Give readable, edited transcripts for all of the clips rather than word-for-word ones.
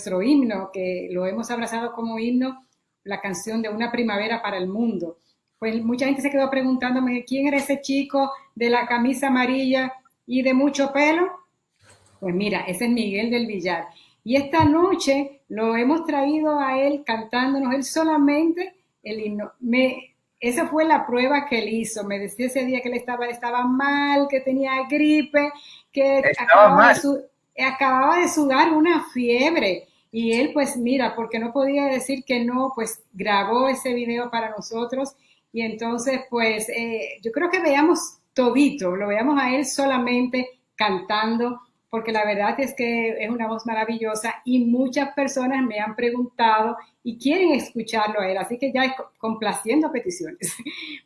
nuestro himno, que lo hemos abrazado como himno, la canción de Una primavera para el mundo. Pues mucha gente se quedó preguntándome, ¿quién era ese chico de la camisa amarilla y de mucho pelo? Pues mira, ese es Miguel del Villar. Y esta noche lo hemos traído a él cantándonos él solamente el himno. Esa fue la prueba que él hizo. Me decía ese día que él estaba mal, que tenía gripe, que acababa de sudar una fiebre. Y él, pues mira, porque no podía decir que no, pues grabó ese video para nosotros. Y entonces, pues yo creo que veamos todito, lo veamos a él solamente cantando, porque la verdad es que es una voz maravillosa y muchas personas me han preguntado y quieren escucharlo a él, así que ya complaciendo peticiones.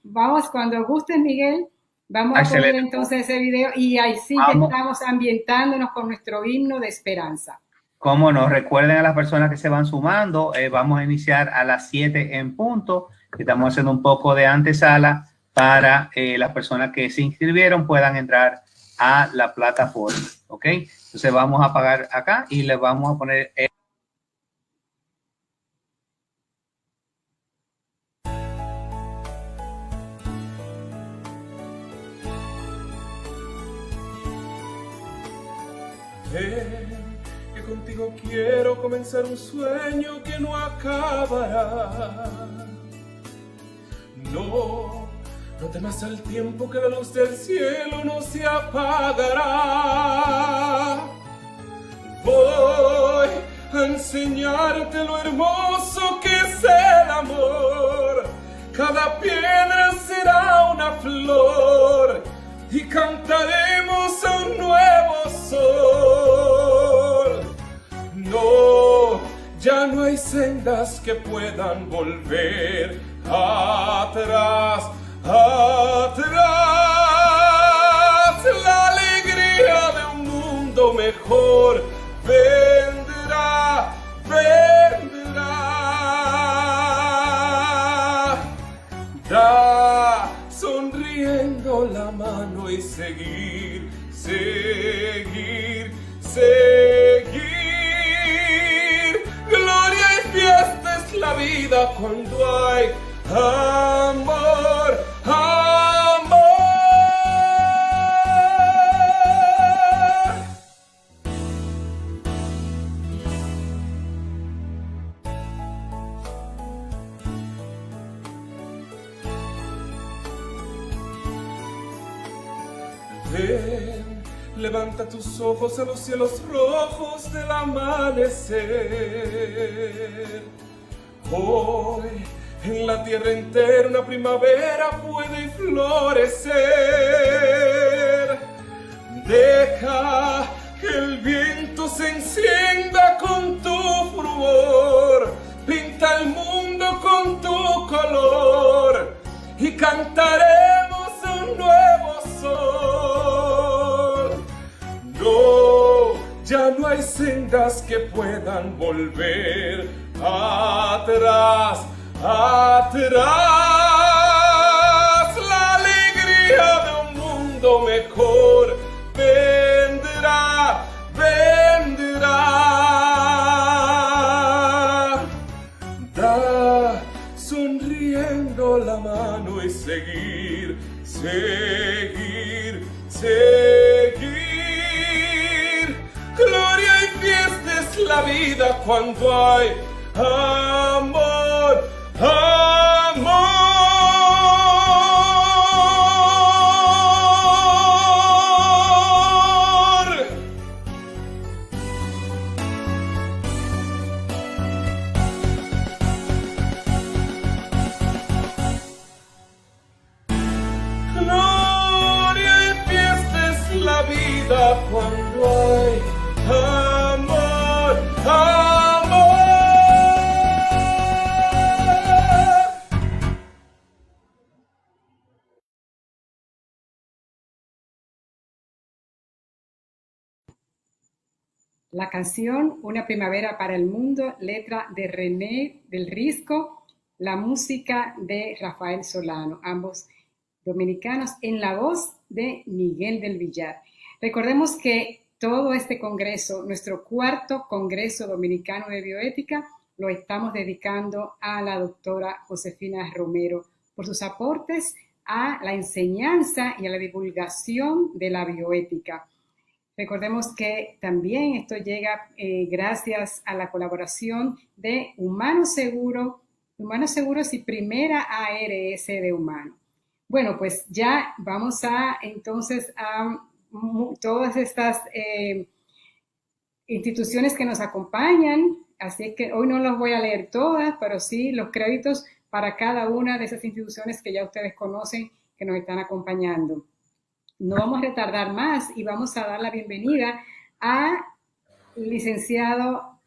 Vamos, cuando guste, Miguel, vamos a poner entonces ese video y ahí sí que estamos ambientándonos con nuestro himno de esperanza. Cómo no, recuerden a las personas que se van sumando, vamos a iniciar a las 7 en punto, estamos haciendo un poco de antesala para las personas que se inscribieron puedan entrar a la plataforma, ¿ok? Entonces vamos a apagar acá y le vamos a poner que contigo quiero comenzar un sueño que no acabará. No temas al tiempo, que la luz del cielo no se apagará. Voy a enseñarte lo hermoso que es el amor. Cada piedra será una flor y cantaremos a un nuevo sol. No, ya no hay sendas que puedan volver atrás. La alegría de un mundo mejor vendrá. Da sonriendo la mano y seguir. Gloria y fiesta es la vida cuando hay amor. Ven, levanta tus ojos a los cielos rojos del amanecer. Hoy en la tierra entera una primavera puede florecer. Deja que el viento se encienda con tu furor. Pinta el mundo con tu color y cantaremos un nuevo sol. No, ya no hay sendas que puedan volver atrás. La alegría de un mundo mejor vendrá. Da sonriendo la mano y seguir. Gloria y fiesta es la vida cuando hay amor. Gloria y fiesta es la vida cuando hay amor. La canción Una primavera para el mundo, letra de René del Risco, la música de Rafael Solano, ambos dominicanos, en la voz de Miguel del Villar. Recordemos que todo este congreso, nuestro cuarto Congreso Dominicano de Bioética, lo estamos dedicando a la doctora Josefina Romero por sus aportes a la enseñanza y a la divulgación de la bioética. Recordemos que también esto llega gracias a la colaboración de Humanos Seguros y Primera ARS de Humano. Bueno, pues ya vamos a entonces a todas estas instituciones que nos acompañan, así es que hoy no los voy a leer todas, pero sí los créditos para cada una de esas instituciones que ya ustedes conocen que nos están acompañando. No vamos a retardar más y vamos a dar la bienvenida al licenciado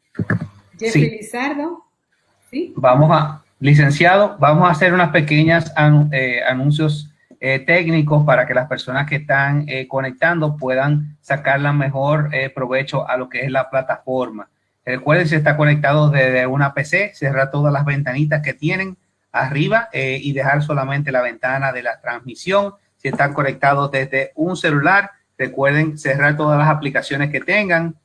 Jeffrey Lizardo. ¿Sí? Licenciado, vamos a hacer unas pequeñas anuncios técnicos para que las personas que están conectando puedan sacar la mejor provecho a lo que es la plataforma. Recuerden, si está conectado desde una PC, cerrar todas las ventanitas que tienen arriba y dejar solamente la ventana de la transmisión. Si están conectados desde un celular, recuerden cerrar todas las aplicaciones que tengan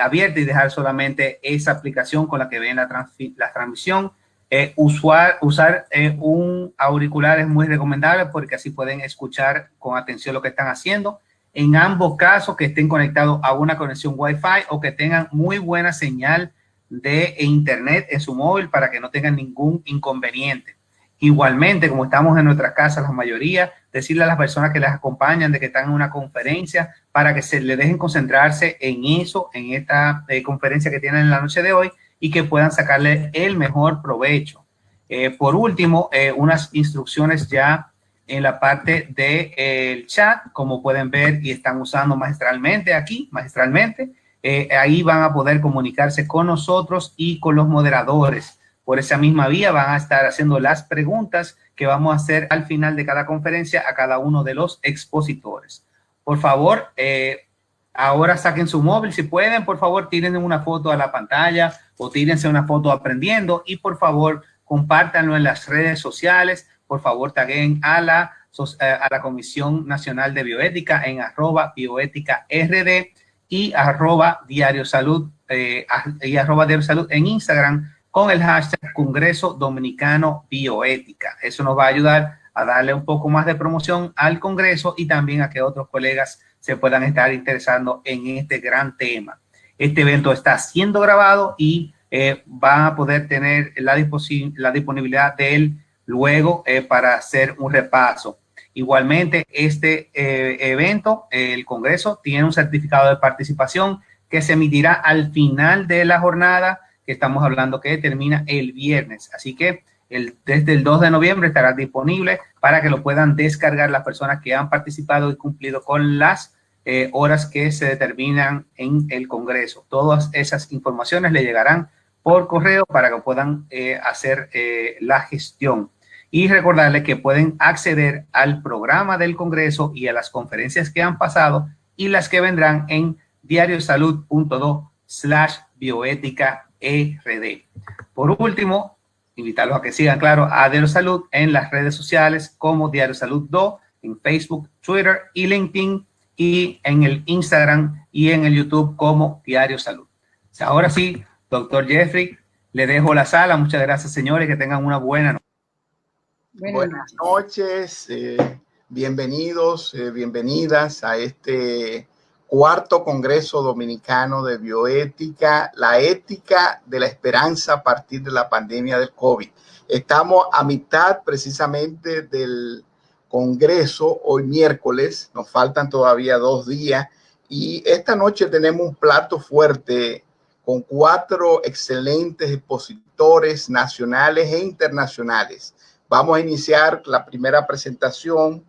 abiertas y dejar solamente esa aplicación con la que ven la transmisión. Usar un auricular es muy recomendable porque así pueden escuchar con atención lo que están haciendo. En ambos casos, que estén conectados a una conexión Wi-Fi o que tengan muy buena señal de internet en su móvil para que no tengan ningún inconveniente. Igualmente, como estamos en nuestras casas, la mayoría, decirle a las personas que les acompañan de que están en una conferencia para que se le dejen concentrarse en eso, en esta conferencia que tienen en la noche de hoy y que puedan sacarle el mejor provecho. Por último, unas instrucciones ya en la parte del chat, como pueden ver y están usando magistralmente aquí, ahí van a poder comunicarse con nosotros y con los moderadores. Por esa misma vía van a estar haciendo las preguntas que vamos a hacer al final de cada conferencia a cada uno de los expositores. Por favor, ahora saquen su móvil, si pueden, por favor, tírense una foto a la pantalla o tírense una foto aprendiendo y por favor, compártanlo en las redes sociales. Por favor, taguen a la Comisión Nacional de Bioética en @bioéticard y @Diario Salud en Instagram con el hashtag Congreso Dominicano Bioética. Eso nos va a ayudar a darle un poco más de promoción al Congreso y también a que otros colegas se puedan estar interesando en este gran tema. Este evento está siendo grabado y van a poder tener la disponibilidad de él luego para hacer un repaso. Igualmente, este evento, el Congreso, tiene un certificado de participación que se emitirá al final de la jornada, que estamos hablando que termina el viernes. Así que desde el 2 de noviembre estará disponible para que lo puedan descargar las personas que han participado y cumplido con las horas que se determinan en el Congreso. Todas esas informaciones le llegarán por correo para que puedan hacer la gestión. Y recordarles que pueden acceder al programa del Congreso y a las conferencias que han pasado y las que vendrán en diariosalud.do/bioética RD. Por último, invitarlos a que sigan, claro, a Diario Salud en las redes sociales como Diario Salud Do, en Facebook, Twitter y LinkedIn, y en el Instagram y en el YouTube como Diario Salud. Ahora sí, doctor Jeffrey, le dejo la sala. Muchas gracias, señores, que tengan una buena noche. Buenas noches, bienvenidos, bienvenidas a este cuarto Congreso Dominicano de Bioética, la ética de la esperanza a partir de la pandemia del COVID. Estamos a mitad precisamente del Congreso, hoy miércoles, nos faltan todavía 2 días y esta noche tenemos un plato fuerte con 4 excelentes expositores nacionales e internacionales. Vamos a iniciar la primera presentación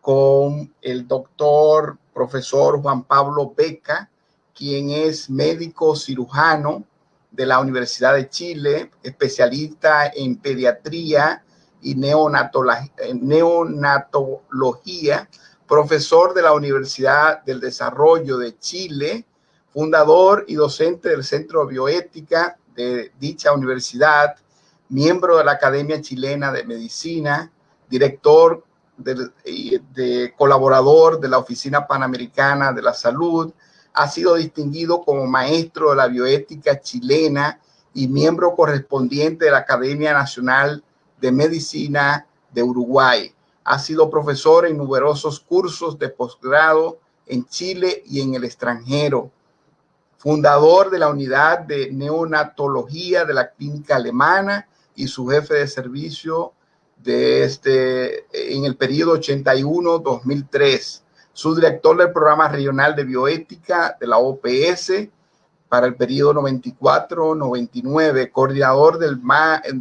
con el doctor profesor Juan Pablo Beca, quien es médico cirujano de la Universidad de Chile, especialista en pediatría y neonatología, profesor de la Universidad del Desarrollo de Chile, fundador y docente del Centro de Bioética de dicha universidad, miembro de la Academia Chilena de Medicina, director colaborador de la Oficina Panamericana de la Salud, Ha sido distinguido como maestro de la bioética chilena y miembro correspondiente de la Academia Nacional de Medicina de Uruguay. Ha sido profesor en numerosos cursos de posgrado en Chile y en el extranjero. Fundador de la unidad de neonatología de la clínica alemana y su jefe de servicio en el periodo 81-2003. Subdirector del programa regional de bioética de la OPS para el periodo 94-99. Coordinador del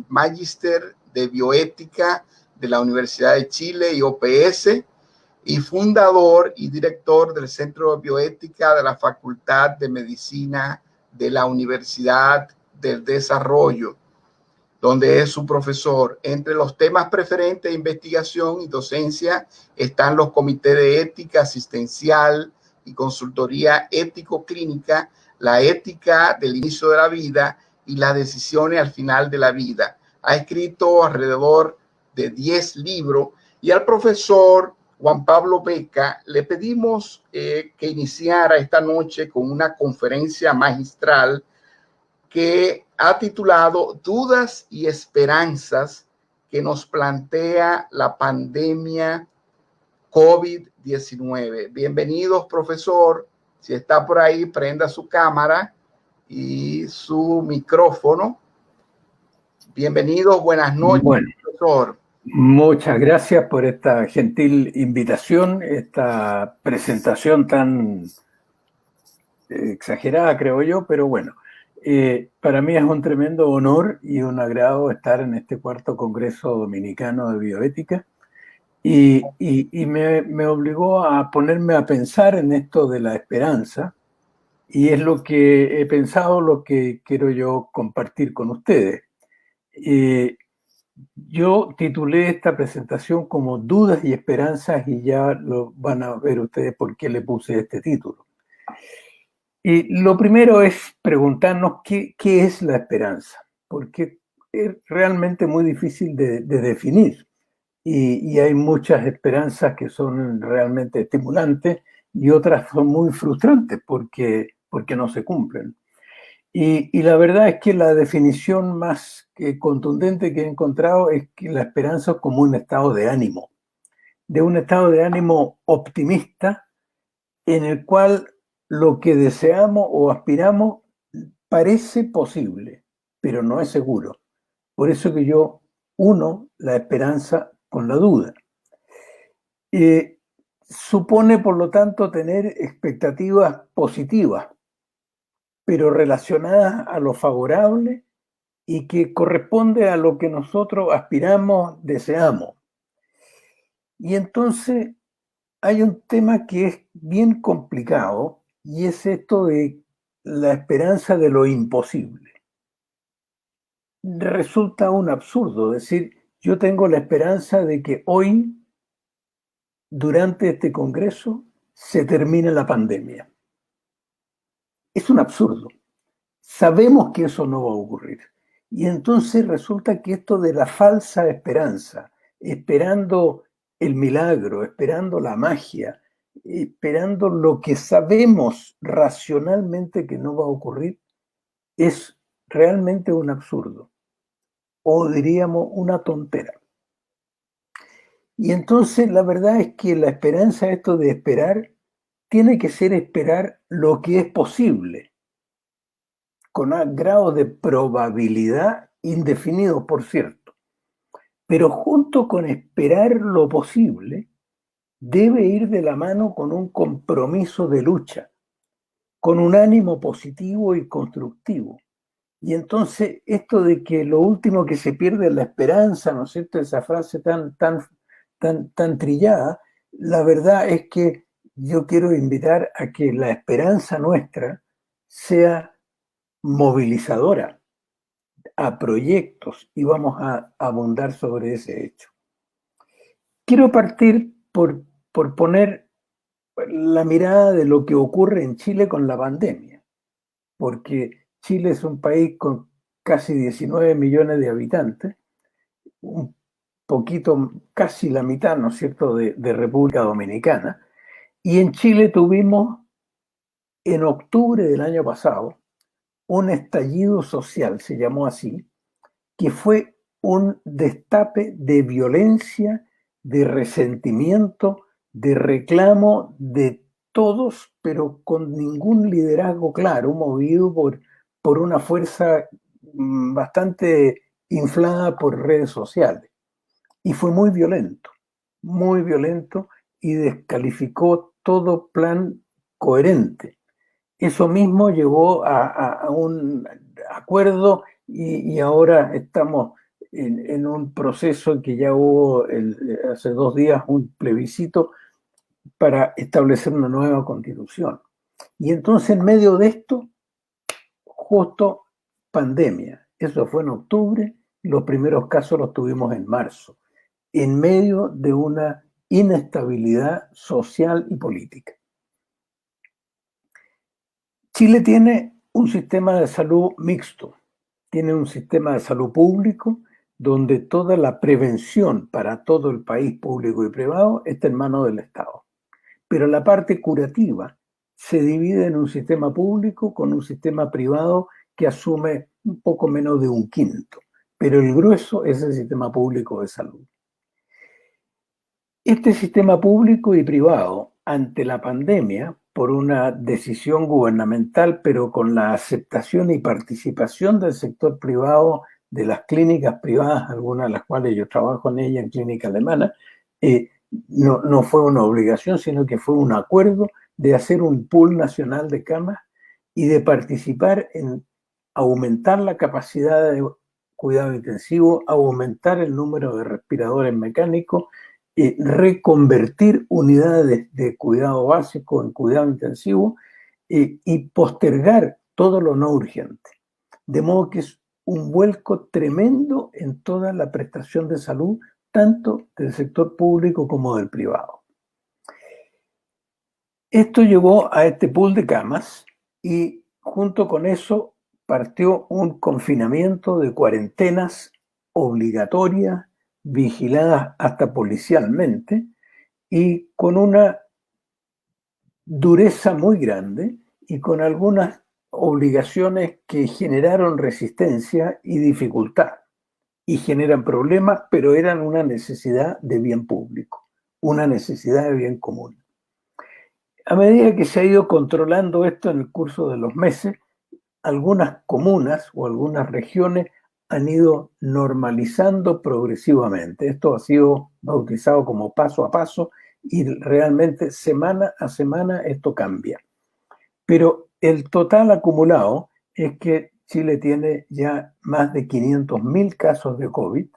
Magister de Bioética de la Universidad de Chile y OPS, y fundador y director del Centro de Bioética de la Facultad de Medicina de la Universidad del Desarrollo, donde es su profesor. Entre los temas preferentes de investigación y docencia están los comités de ética asistencial y consultoría ético-clínica, la ética del inicio de la vida y las decisiones al final de la vida. Ha escrito alrededor de 10 libros, y al profesor Juan Pablo Beca le pedimos que iniciara esta noche con una conferencia magistral que ha titulado Dudas y Esperanzas que nos plantea la pandemia COVID-19. Bienvenidos, profesor. Si está por ahí, prenda su cámara y su micrófono. Bienvenidos, buenas noches, bueno, profesor. Muchas gracias por esta gentil invitación, esta presentación tan exagerada, creo yo, pero bueno, para mí es un tremendo honor y un agrado estar en este cuarto Congreso Dominicano de Bioética, y me obligó a ponerme a pensar en esto de la esperanza, y es lo que he pensado, lo que quiero yo compartir con ustedes. Yo titulé esta presentación como Dudas y Esperanzas, y ya lo van a ver ustedes por qué le puse este título. Y lo primero es preguntarnos qué es la esperanza, porque es realmente muy difícil de definir, y hay muchas esperanzas que son realmente estimulantes y otras son muy frustrantes porque no se cumplen. Y la verdad es que la definición más contundente que he encontrado es que la esperanza es como un estado de ánimo optimista, en el cual lo que deseamos o aspiramos parece posible, pero no es seguro. Por eso que yo uno la esperanza con la duda. Supone, por lo tanto, tener expectativas positivas, pero relacionadas a lo favorable y que corresponde a lo que nosotros aspiramos, deseamos. Y entonces hay un tema que es bien complicado, y es esto de la esperanza de lo imposible. Resulta un absurdo decir, yo tengo la esperanza de que hoy, durante este congreso, se termine la pandemia. Es un absurdo. Sabemos que eso no va a ocurrir. Y entonces resulta que esto de la falsa esperanza, esperando el milagro, esperando la magia, esperando lo que sabemos racionalmente que no va a ocurrir, es realmente un absurdo, o diríamos una tontera. Y entonces la verdad es que la esperanza, esto de esperar, tiene que ser esperar lo que es posible, con un grado de probabilidad indefinido, por cierto. Pero junto con esperar lo posible, debe ir de la mano con un compromiso de lucha, con un ánimo positivo y constructivo. Y entonces esto de que lo último que se pierde es la esperanza, ¿no es cierto? Esa frase tan trillada, la verdad es que yo quiero invitar a que la esperanza nuestra sea movilizadora a proyectos, y vamos a abundar sobre ese hecho. Quiero partir por poner la mirada de lo que ocurre en Chile con la pandemia, porque Chile es un país con casi 19 millones de habitantes, un poquito, casi la mitad, ¿no es cierto?, de República Dominicana, y en Chile tuvimos en octubre del año pasado un estallido social, se llamó así, que fue un destape de violencia, de resentimiento, de reclamo de todos, pero con ningún liderazgo claro, movido por una fuerza bastante inflada por redes sociales. Y fue muy violento y descalificó todo plan coherente. Eso mismo llevó a un acuerdo y ahora estamos en un proceso en que ya hubo hace 2 días un plebiscito para establecer una nueva constitución. Y entonces en medio de esto, justo pandemia. Eso fue en octubre, los primeros casos los tuvimos en marzo, en medio de una inestabilidad social y política. Chile tiene un sistema de salud mixto, tiene un sistema de salud público donde toda la prevención para todo el país, público y privado, está en manos del Estado. Pero la parte curativa se divide en un sistema público con un sistema privado que asume un poco menos de 1/5, pero el grueso es el sistema público de salud. Este sistema público y privado, ante la pandemia, por una decisión gubernamental, pero con la aceptación y participación del sector privado, de las clínicas privadas, algunas de las cuales yo trabajo en ella, en clínica alemana, no fue una obligación, sino que fue un acuerdo de hacer un pool nacional de camas y de participar en aumentar la capacidad de cuidado intensivo, aumentar el número de respiradores mecánicos, reconvertir unidades de cuidado básico en cuidado intensivo y postergar todo lo no urgente. De modo que es un vuelco tremendo en toda la prestación de salud, tanto del sector público como del privado. Esto llevó a este pool de camas y junto con eso partió un confinamiento de cuarentenas obligatorias, vigiladas hasta policialmente y con una dureza muy grande y con algunas obligaciones que generaron resistencia y dificultad y generan problemas, pero eran una necesidad de bien público, una necesidad de bien común. A medida que se ha ido controlando esto en el curso de los meses, algunas comunas o algunas regiones han ido normalizando progresivamente. Esto ha sido bautizado como paso a paso y realmente semana a semana esto cambia. Pero el total acumulado es que Chile tiene ya más de 500.000 casos de COVID.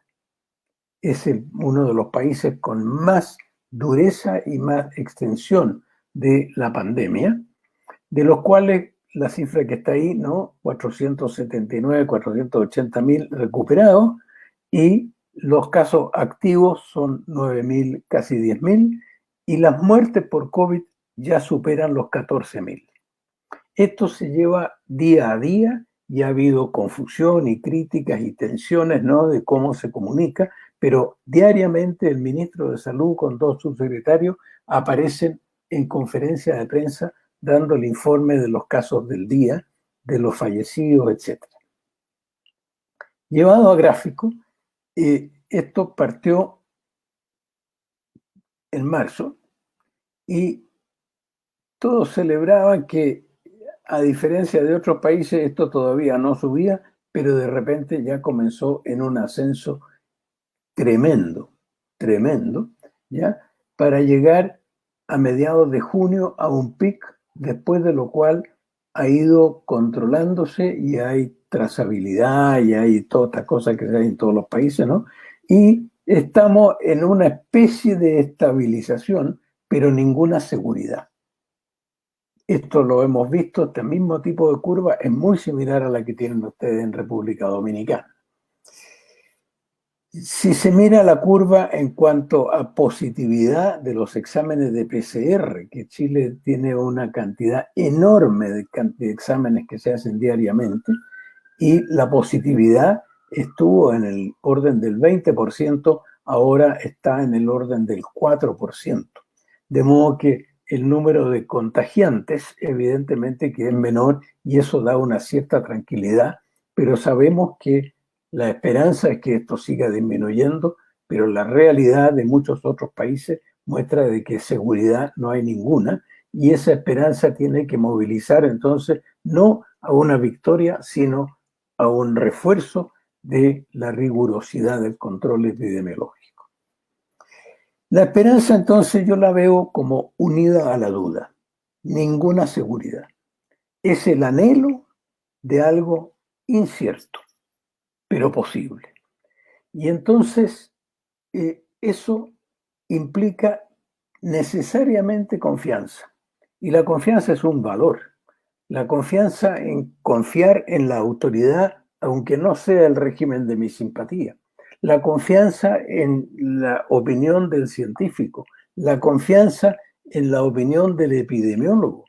Es uno de los países con más dureza y más extensión de la pandemia, de los cuales la cifra que está ahí, ¿no? 479, 480.000 recuperados y los casos activos son 9.000, casi 10.000 y las muertes por COVID ya superan los 14.000. Esto se lleva día a día y ha habido confusión y críticas y tensiones, ¿no? De cómo se comunica, pero diariamente el ministro de Salud con 2 subsecretarios aparecen en conferencias de prensa dando el informe de los casos del día, de los fallecidos, etc. Llevado a gráfico, esto partió en marzo y todos celebraban que, a diferencia de otros países, esto todavía no subía, pero de repente ya comenzó en un ascenso tremendo, ¿ya? Para llegar a mediados de junio a un pic, después de lo cual ha ido controlándose y hay trazabilidad y hay todas estas cosas que se hay en todos los países, ¿no? Y estamos en una especie de estabilización, pero ninguna seguridad. Esto lo hemos visto, este mismo tipo de curva es muy similar a la que tienen ustedes en República Dominicana. Si se mira la curva en cuanto a positividad de los exámenes de PCR, que Chile tiene una cantidad enorme de exámenes que se hacen diariamente, y la positividad estuvo en el orden del 20%, ahora está en el orden del 4%. De modo que el número de contagiantes, evidentemente que es menor y eso da una cierta tranquilidad, pero sabemos que la esperanza es que esto siga disminuyendo, pero la realidad de muchos otros países muestra de que seguridad no hay ninguna y esa esperanza tiene que movilizar entonces no a una victoria, sino a un refuerzo de la rigurosidad del control epidemiológico. La esperanza entonces yo la veo como unida a la duda, ninguna seguridad. Es el anhelo de algo incierto, pero posible. Y entonces eso implica necesariamente confianza. Y la confianza es un valor. La confianza en confiar en la autoridad, aunque no sea el régimen de mi simpatía. La confianza en la opinión del científico. La confianza en la opinión del epidemiólogo.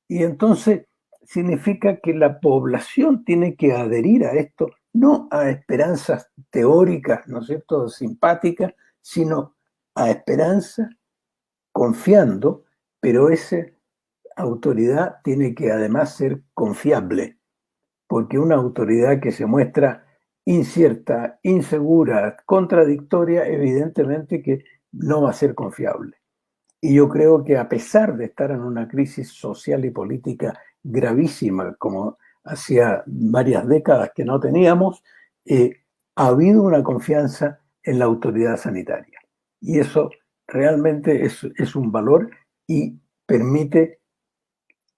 Y entonces significa que la población tiene que adherir a esto, no a esperanzas teóricas, ¿no es cierto?, simpáticas, sino a esperanza confiando, pero esa autoridad tiene que además ser confiable, porque una autoridad que se muestra incierta, insegura, contradictoria, evidentemente que no va a ser confiable. Y yo creo que a pesar de estar en una crisis social y política gravísima, como hacía varias décadas que no teníamos, ha habido una confianza en la autoridad sanitaria. Y eso realmente es un valor y permite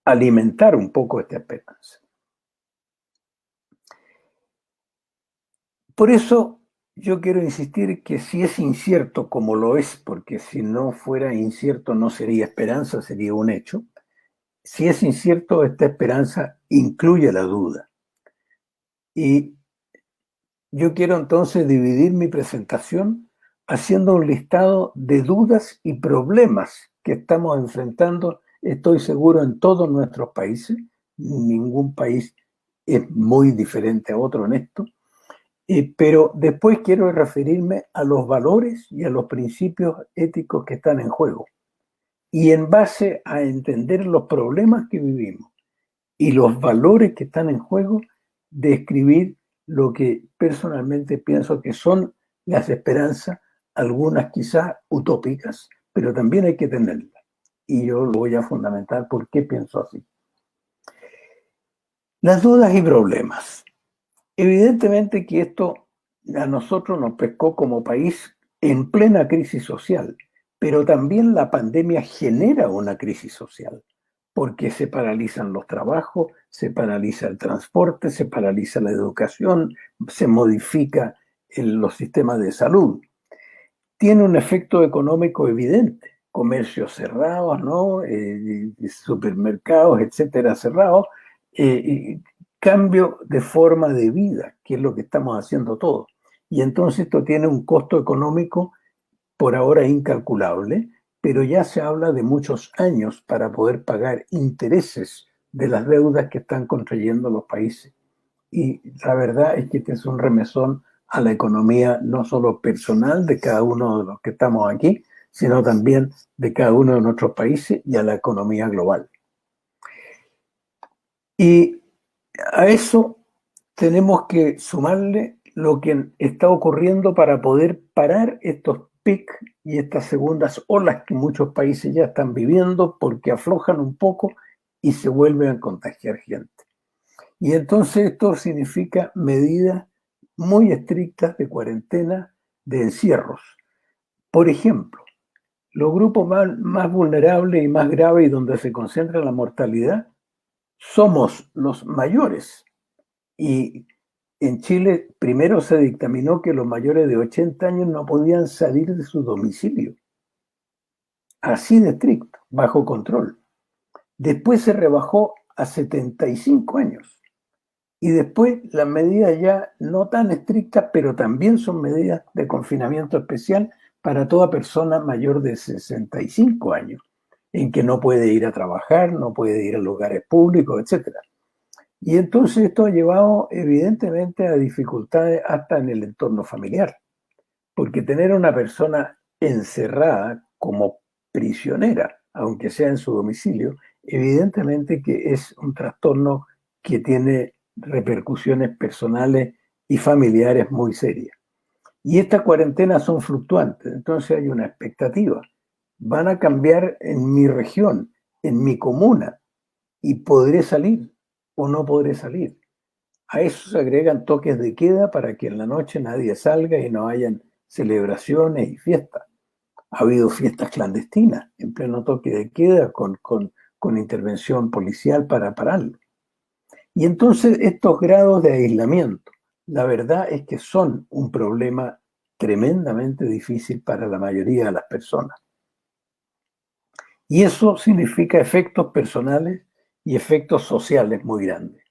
alimentar un poco esta esperanza. Por eso yo quiero insistir que si es incierto, como lo es, porque si no fuera incierto no sería esperanza, sería un hecho. Si es incierto, esta esperanza incluye la duda. Y yo quiero entonces dividir mi presentación haciendo un listado de dudas y problemas que estamos enfrentando, estoy seguro, en todos nuestros países. Ningún país es muy diferente a otro en esto. Pero después quiero referirme a los valores y a los principios éticos que están en juego. Y en base a entender los problemas que vivimos y los valores que están en juego, describir lo que personalmente pienso que son las esperanzas, algunas quizás utópicas, pero también hay que tenerlas. Y yo lo voy a fundamentar por qué pienso así. Las dudas y problemas. Evidentemente que esto a nosotros nos pescó como país en plena crisis social, pero también la pandemia genera una crisis social, porque se paralizan los trabajos, se paraliza el transporte, se paraliza la educación, se modifica los sistemas de salud. Tiene un efecto económico evidente, comercios cerrados, ¿no? Supermercados, etcétera, cerrados, cambio de forma de vida, que es lo que estamos haciendo todos. Y entonces esto tiene un costo económico por ahora incalculable, pero ya se habla de muchos años para poder pagar intereses de las deudas que están contrayendo los países. Y la verdad es que este es un remesón a la economía no solo personal de cada uno de los que estamos aquí, sino también de cada uno de nuestros países y a la economía global. Y a eso tenemos que sumarle lo que está ocurriendo para poder parar estos picos y estas segundas olas que muchos países ya están viviendo porque aflojan un poco y se vuelven a contagiar gente. Y entonces esto significa medidas muy estrictas de cuarentena, de encierros. Por ejemplo, los grupos más vulnerables y más graves y donde se concentra la mortalidad somos los mayores. Y en Chile primero se dictaminó que los mayores de 80 años no podían salir de su domicilio. Así de estricto, bajo control. Después se rebajó a 75 años. Y después las medidas ya no tan estrictas, pero también son medidas de confinamiento especial para toda persona mayor de 65 años, en que no puede ir a trabajar, no puede ir a lugares públicos, etc. Y entonces esto ha llevado evidentemente a dificultades hasta en el entorno familiar, porque tener una persona encerrada como prisionera aunque sea en su domicilio, evidentemente que es un trastorno que tiene repercusiones personales y familiares muy serias. Y estas cuarentenas son fluctuantes, entonces hay una expectativa. Van a cambiar en mi región, en mi comuna, y podré salir o no podré salir. A eso se agregan toques de queda para que en la noche nadie salga y no hayan celebraciones y fiestas. Ha habido fiestas clandestinas en pleno toque de queda con intervención policial para pararlo. Y entonces estos grados de aislamiento, la verdad es que son un problema tremendamente difícil para la mayoría de las personas. Y eso significa efectos personales y efectos sociales muy grandes.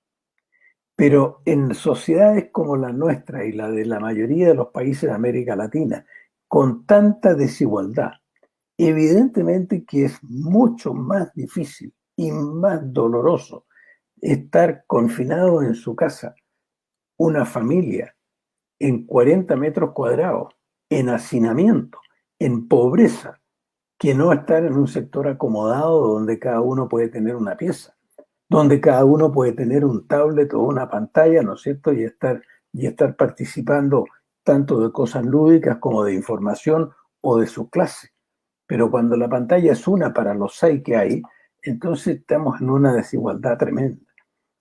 Pero en sociedades como la nuestra y la de la mayoría de los países de América Latina, con tanta desigualdad, evidentemente que es mucho más difícil y más doloroso estar confinado en su casa, una familia, en 40 metros cuadrados, en hacinamiento, en pobreza, que no estar en un sector acomodado donde cada uno puede tener una pieza, donde cada uno puede tener un tablet o una pantalla, ¿no es cierto? Y estar participando tanto de cosas lúdicas como de información o de su clase. Pero cuando la pantalla es una para los 6 que hay, entonces estamos en una desigualdad tremenda.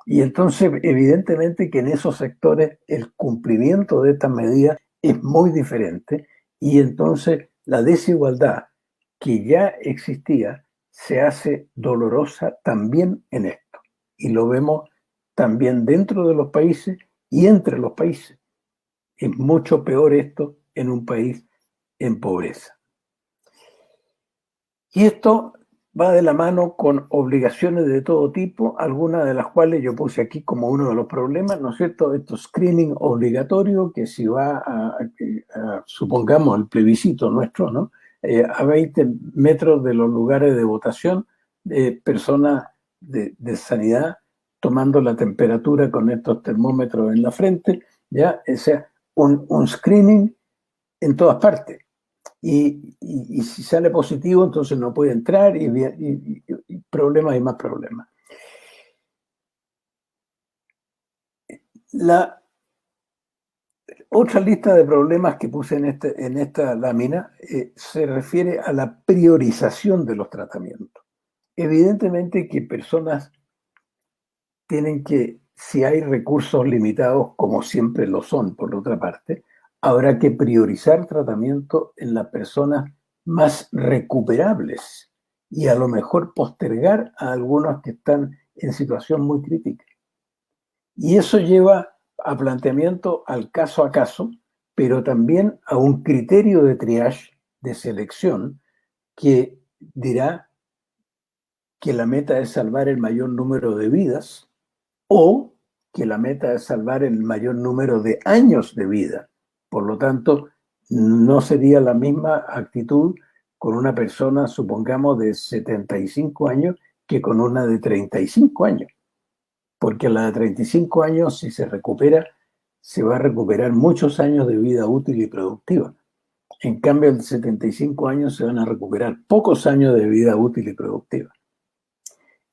Y entonces, evidentemente que en esos sectores el cumplimiento de estas medidas es muy diferente y entonces la desigualdad que ya existía se hace dolorosa también en esto. Y lo vemos también dentro de los países y entre los países. Es mucho peor esto en un país en pobreza. Y esto va de la mano con obligaciones de todo tipo, algunas de las cuales yo puse aquí como uno de los problemas, ¿no es cierto? Esto screening obligatorio, que si va supongamos, el plebiscito nuestro, ¿no? A 20 metros de los lugares de votación, personas de sanidad tomando la temperatura con estos termómetros en la frente, ¿ya? O sea, un screening en todas partes. Y si sale positivo, entonces no puede entrar y problemas y más problemas. La otra lista de problemas que puse en esta lámina se refiere a la priorización de los tratamientos. Evidentemente que personas tienen que, si hay recursos limitados, como siempre lo son por otra parte, habrá que priorizar tratamiento en las personas más recuperables y a lo mejor postergar a algunos que están en situación muy crítica. Y eso lleva a planteamiento al caso a caso, pero también a un criterio de triage, de selección, que dirá que la meta es salvar el mayor número de vidas o que la meta es salvar el mayor número de años de vida. Por lo tanto, no sería la misma actitud con una persona, supongamos, de 75 años que con una de 35 años. Porque la de 35 años, si se recupera, se va a recuperar muchos años de vida útil y productiva. En cambio, el de 75 años se van a recuperar pocos años de vida útil y productiva.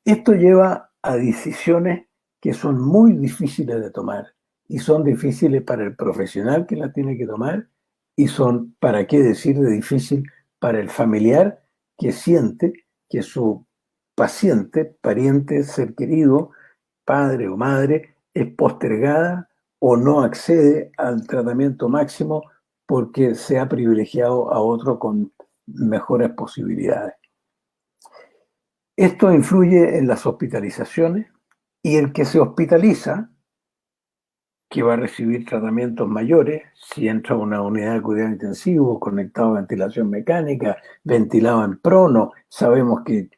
Esto lleva a decisiones que son muy difíciles de tomar y son difíciles para el profesional que la tiene que tomar y son, para qué decir, de difícil para el familiar que siente que su paciente, pariente, ser querido, padre o madre, es postergada o no accede al tratamiento máximo porque se ha privilegiado a otro con mejores posibilidades. Esto influye en las hospitalizaciones y el que se hospitaliza, que va a recibir tratamientos mayores, si entra a una unidad de cuidado intensivo, conectado a ventilación mecánica, ventilado en prono, sabemos que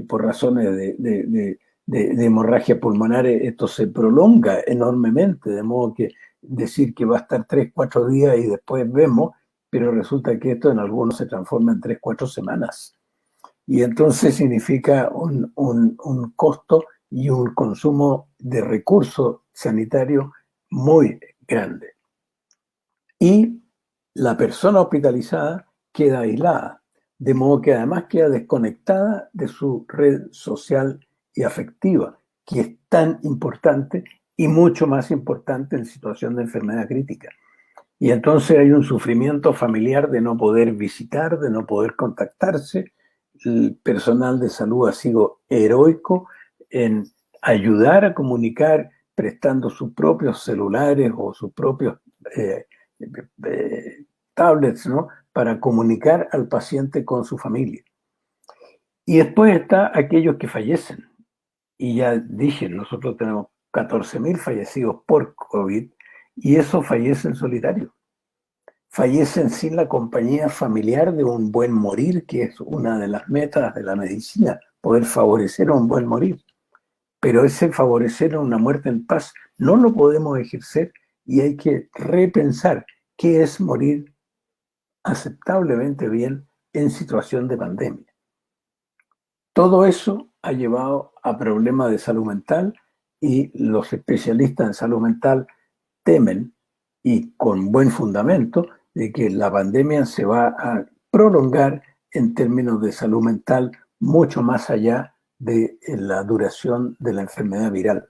por razones de hemorragia pulmonar esto se prolonga enormemente, de modo que decir que va a estar 3-4 días y después vemos, pero resulta que esto en algunos se transforma en 3-4 semanas. Y entonces significa un costo y un consumo de recursos sanitarios muy grande. Y la persona hospitalizada queda aislada, de modo que además queda desconectada de su red social y afectiva, que es tan importante y mucho más importante en situación de enfermedad crítica. Y entonces hay un sufrimiento familiar de no poder visitar, de no poder contactarse. El personal de salud ha sido heroico en ayudar a comunicar prestando sus propios celulares o sus propios tablets, ¿no?, para comunicar al paciente con su familia. Y después está aquellos que fallecen. Y ya dije, nosotros tenemos 14.000 fallecidos por COVID y esos fallecen solitarios. Fallecen sin la compañía familiar de un buen morir, que es una de las metas de la medicina, poder favorecer un buen morir. Pero ese favorecer una muerte en paz no lo podemos ejercer y hay que repensar qué es morir aceptablemente bien en situación de pandemia. Todo eso ha llevado a problemas de salud mental y los especialistas en salud mental temen, y con buen fundamento, de que la pandemia se va a prolongar en términos de salud mental mucho más allá de la duración de la enfermedad viral.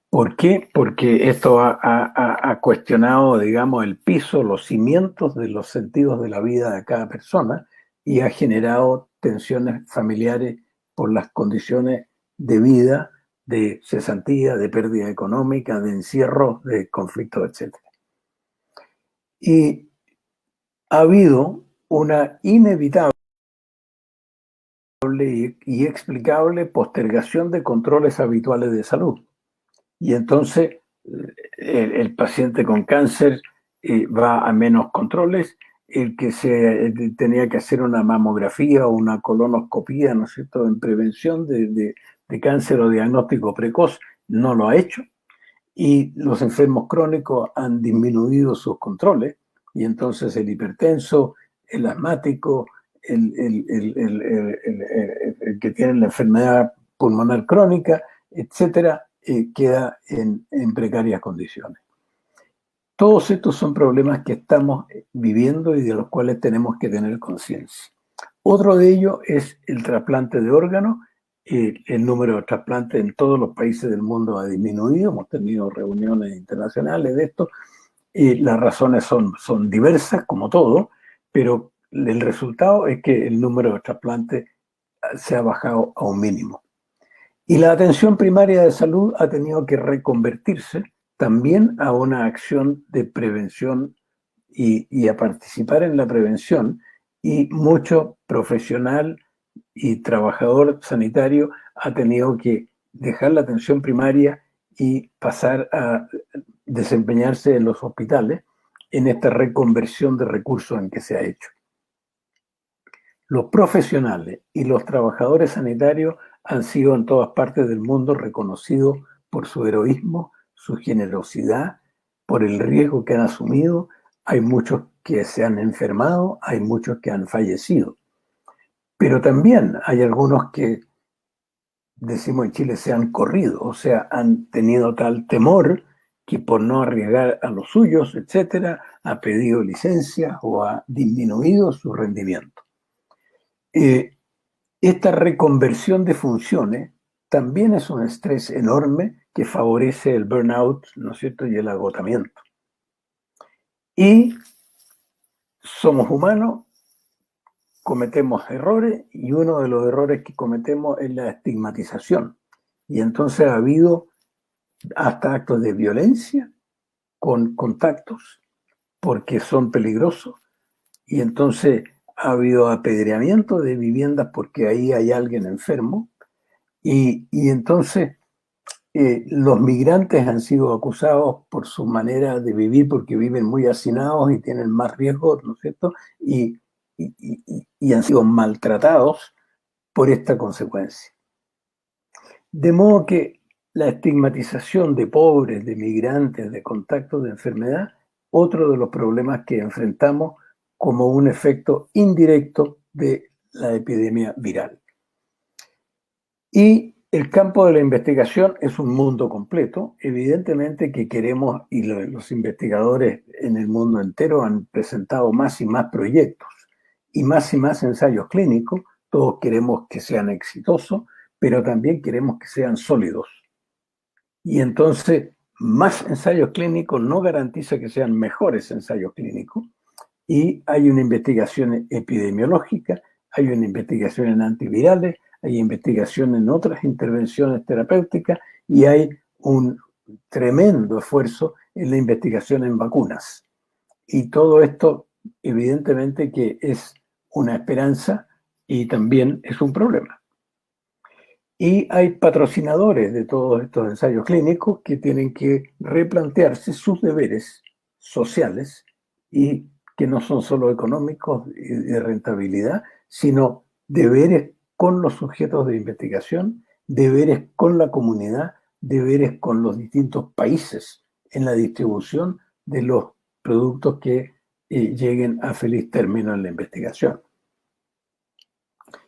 ¿Por qué? Porque esto ha cuestionado, digamos, el piso, los cimientos de los sentidos de la vida de cada persona y ha generado tensiones familiares por las condiciones de vida, de cesantía, de pérdida económica, de encierro, de conflictos, etc. Y ha habido una inevitable y explicable postergación de controles habituales de salud. Y entonces el paciente con cáncer va a menos controles, el que se tenía que hacer una mamografía o una colonoscopía, ¿no es cierto?, en prevención de cáncer o diagnóstico precoz, no lo ha hecho. Y los enfermos crónicos han disminuido sus controles, y entonces el hipertenso, el asmático, el que tiene la enfermedad pulmonar crónica, etcétera, queda en precarias condiciones. Todos estos son problemas que estamos viviendo y de los cuales tenemos que tener conciencia. Otro de ellos es el trasplante de órganos. El número de trasplantes en todos los países del mundo ha disminuido. Hemos tenido reuniones internacionales de esto. Las razones son diversas, como todo, pero el resultado es que el número de trasplantes se ha bajado a un mínimo. Y la atención primaria de salud ha tenido que reconvertirse también a una acción de prevención y a participar en la prevención, y mucho profesional y trabajador sanitario ha tenido que dejar la atención primaria y pasar a desempeñarse en los hospitales en esta reconversión de recursos en que se ha hecho. Los profesionales y los trabajadores sanitarios han sido en todas partes del mundo reconocidos por su heroísmo, su generosidad, por el riesgo que han asumido. Hay muchos que se han enfermado, hay muchos que han fallecido. Pero también hay algunos que, decimos en Chile, se han corrido, o sea, han tenido tal temor que por no arriesgar a los suyos, etcétera, ha pedido licencias o ha disminuido su rendimiento. Esta reconversión de funciones también es un estrés enorme que favorece el burnout, ¿no es cierto?, y el agotamiento. Y somos humanos, cometemos errores, y uno de los errores que cometemos es la estigmatización. Y entonces ha habido hasta actos de violencia con contactos porque son peligrosos, y entonces ha habido apedreamiento de viviendas porque ahí hay alguien enfermo, y entonces los migrantes han sido acusados por su manera de vivir porque viven muy hacinados y tienen más riesgos, ¿no es cierto?, y han sido maltratados por esta consecuencia. De modo que la estigmatización de pobres, de migrantes, de contactos de enfermedad, otro de los problemas que enfrentamos como un efecto indirecto de la epidemia viral. Y el campo de la investigación es un mundo completo. Evidentemente que queremos, y los investigadores en el mundo entero han presentado más y más proyectos. y más ensayos clínicos. Todos queremos que sean exitosos, pero también queremos que sean sólidos. Y entonces, más ensayos clínicos no garantiza que sean mejores ensayos clínicos. Y hay una investigación epidemiológica, hay una investigación en antivirales, hay investigación en otras intervenciones terapéuticas y hay un tremendo esfuerzo en la investigación en vacunas. Y todo esto, evidentemente, que es una esperanza y también es un problema. Y hay patrocinadores de todos estos ensayos clínicos que tienen que replantearse sus deberes sociales y que no son solo económicos y de rentabilidad, sino deberes con los sujetos de investigación, deberes con la comunidad, deberes con los distintos países en la distribución de los productos que lleguen a feliz término en la investigación.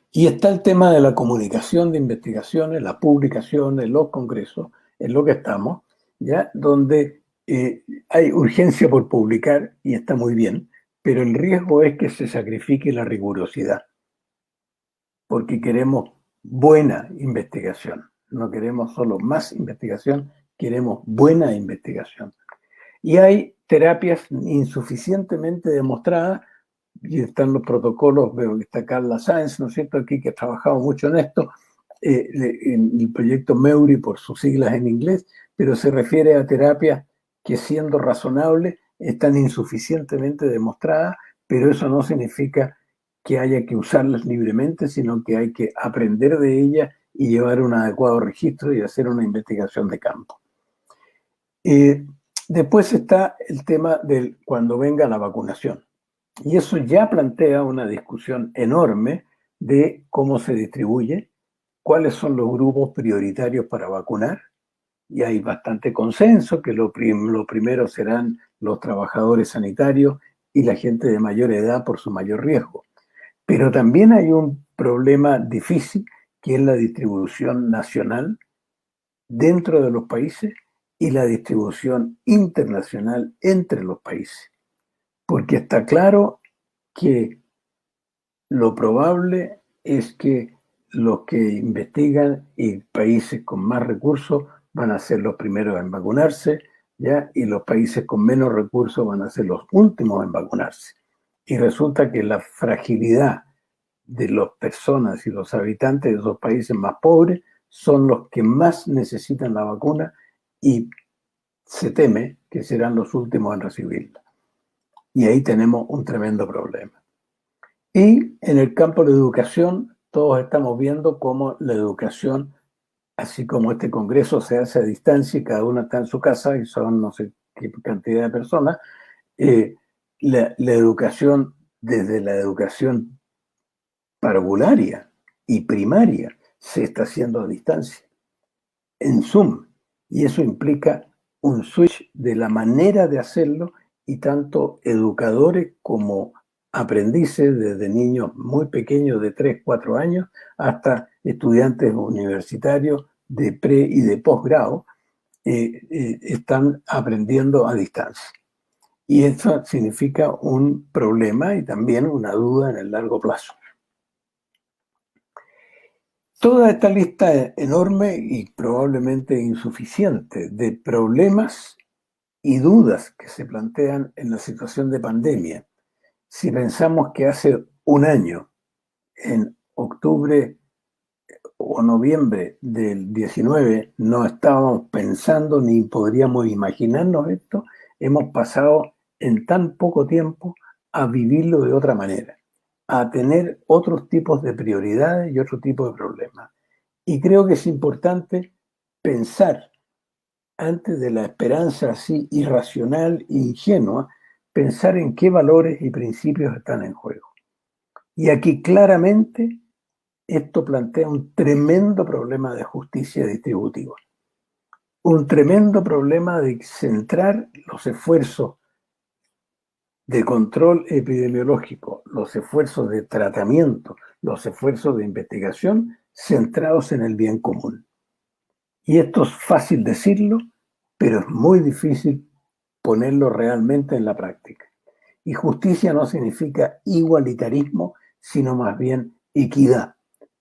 Y está el tema de la comunicación de investigaciones, la publicación, en los congresos, en lo que estamos, ¿ya? Donde hay urgencia por publicar y está muy bien, pero el riesgo es que se sacrifique la rigurosidad, porque queremos buena investigación, no queremos solo más investigación, queremos buena investigación. Y hay terapias insuficientemente demostradas, y están los protocolos, veo que está Carla Sáenz, ¿no es cierto?, aquí que ha trabajado mucho en esto, en el proyecto MEURI por sus siglas en inglés, pero se refiere a terapias que siendo razonables están insuficientemente demostradas, pero eso no significa que haya que usarlas libremente, sino que hay que aprender de ellas y llevar un adecuado registro y hacer una investigación de campo. Después está el tema del cuando venga la vacunación. Y eso ya plantea una discusión enorme de cómo se distribuye, cuáles son los grupos prioritarios para vacunar, y hay bastante consenso que lo primero serán los trabajadores sanitarios y la gente de mayor edad por su mayor riesgo. Pero también hay un problema difícil que es la distribución nacional dentro de los países y la distribución internacional entre los países. Porque está claro que lo probable es que los que investigan y países con más recursos van a ser los primeros en vacunarse, ¿ya? Y los países con menos recursos van a ser los últimos en vacunarse. Y resulta que la fragilidad de las personas y los habitantes de esos países más pobres son los que más necesitan la vacuna y se teme que serán los últimos en recibirla. Y ahí tenemos un tremendo problema. Y en el campo de la educación, todos estamos viendo cómo la educación, así como este congreso se hace a distancia y cada uno está en su casa y son no sé qué cantidad de personas, la educación, desde la educación parvularia y primaria, se está haciendo a distancia, en Zoom. Y eso implica un switch de la manera de hacerlo y tanto educadores como aprendices, desde niños muy pequeños de 3, 4 años hasta estudiantes universitarios de pre y de posgrado, están aprendiendo a distancia. Y eso significa un problema y también una duda en el largo plazo. Toda esta lista enorme y probablemente insuficiente de problemas y dudas que se plantean en la situación de pandemia. Si pensamos que hace un año, en octubre o noviembre del 19, no estábamos pensando ni podríamos imaginarnos esto, hemos pasado en tan poco tiempo a vivirlo de otra manera, a tener otros tipos de prioridades y otro tipo de problemas. Y creo que es importante pensar, antes de la esperanza así irracional e ingenua, pensar en qué valores y principios están en juego. Y aquí claramente esto plantea un tremendo problema de justicia distributiva, un tremendo problema de centrar los esfuerzos de control epidemiológico, los esfuerzos de tratamiento, los esfuerzos de investigación centrados en el bien común. Y esto es fácil decirlo, pero es muy difícil ponerlo realmente en la práctica. Y justicia no significa igualitarismo, sino más bien equidad,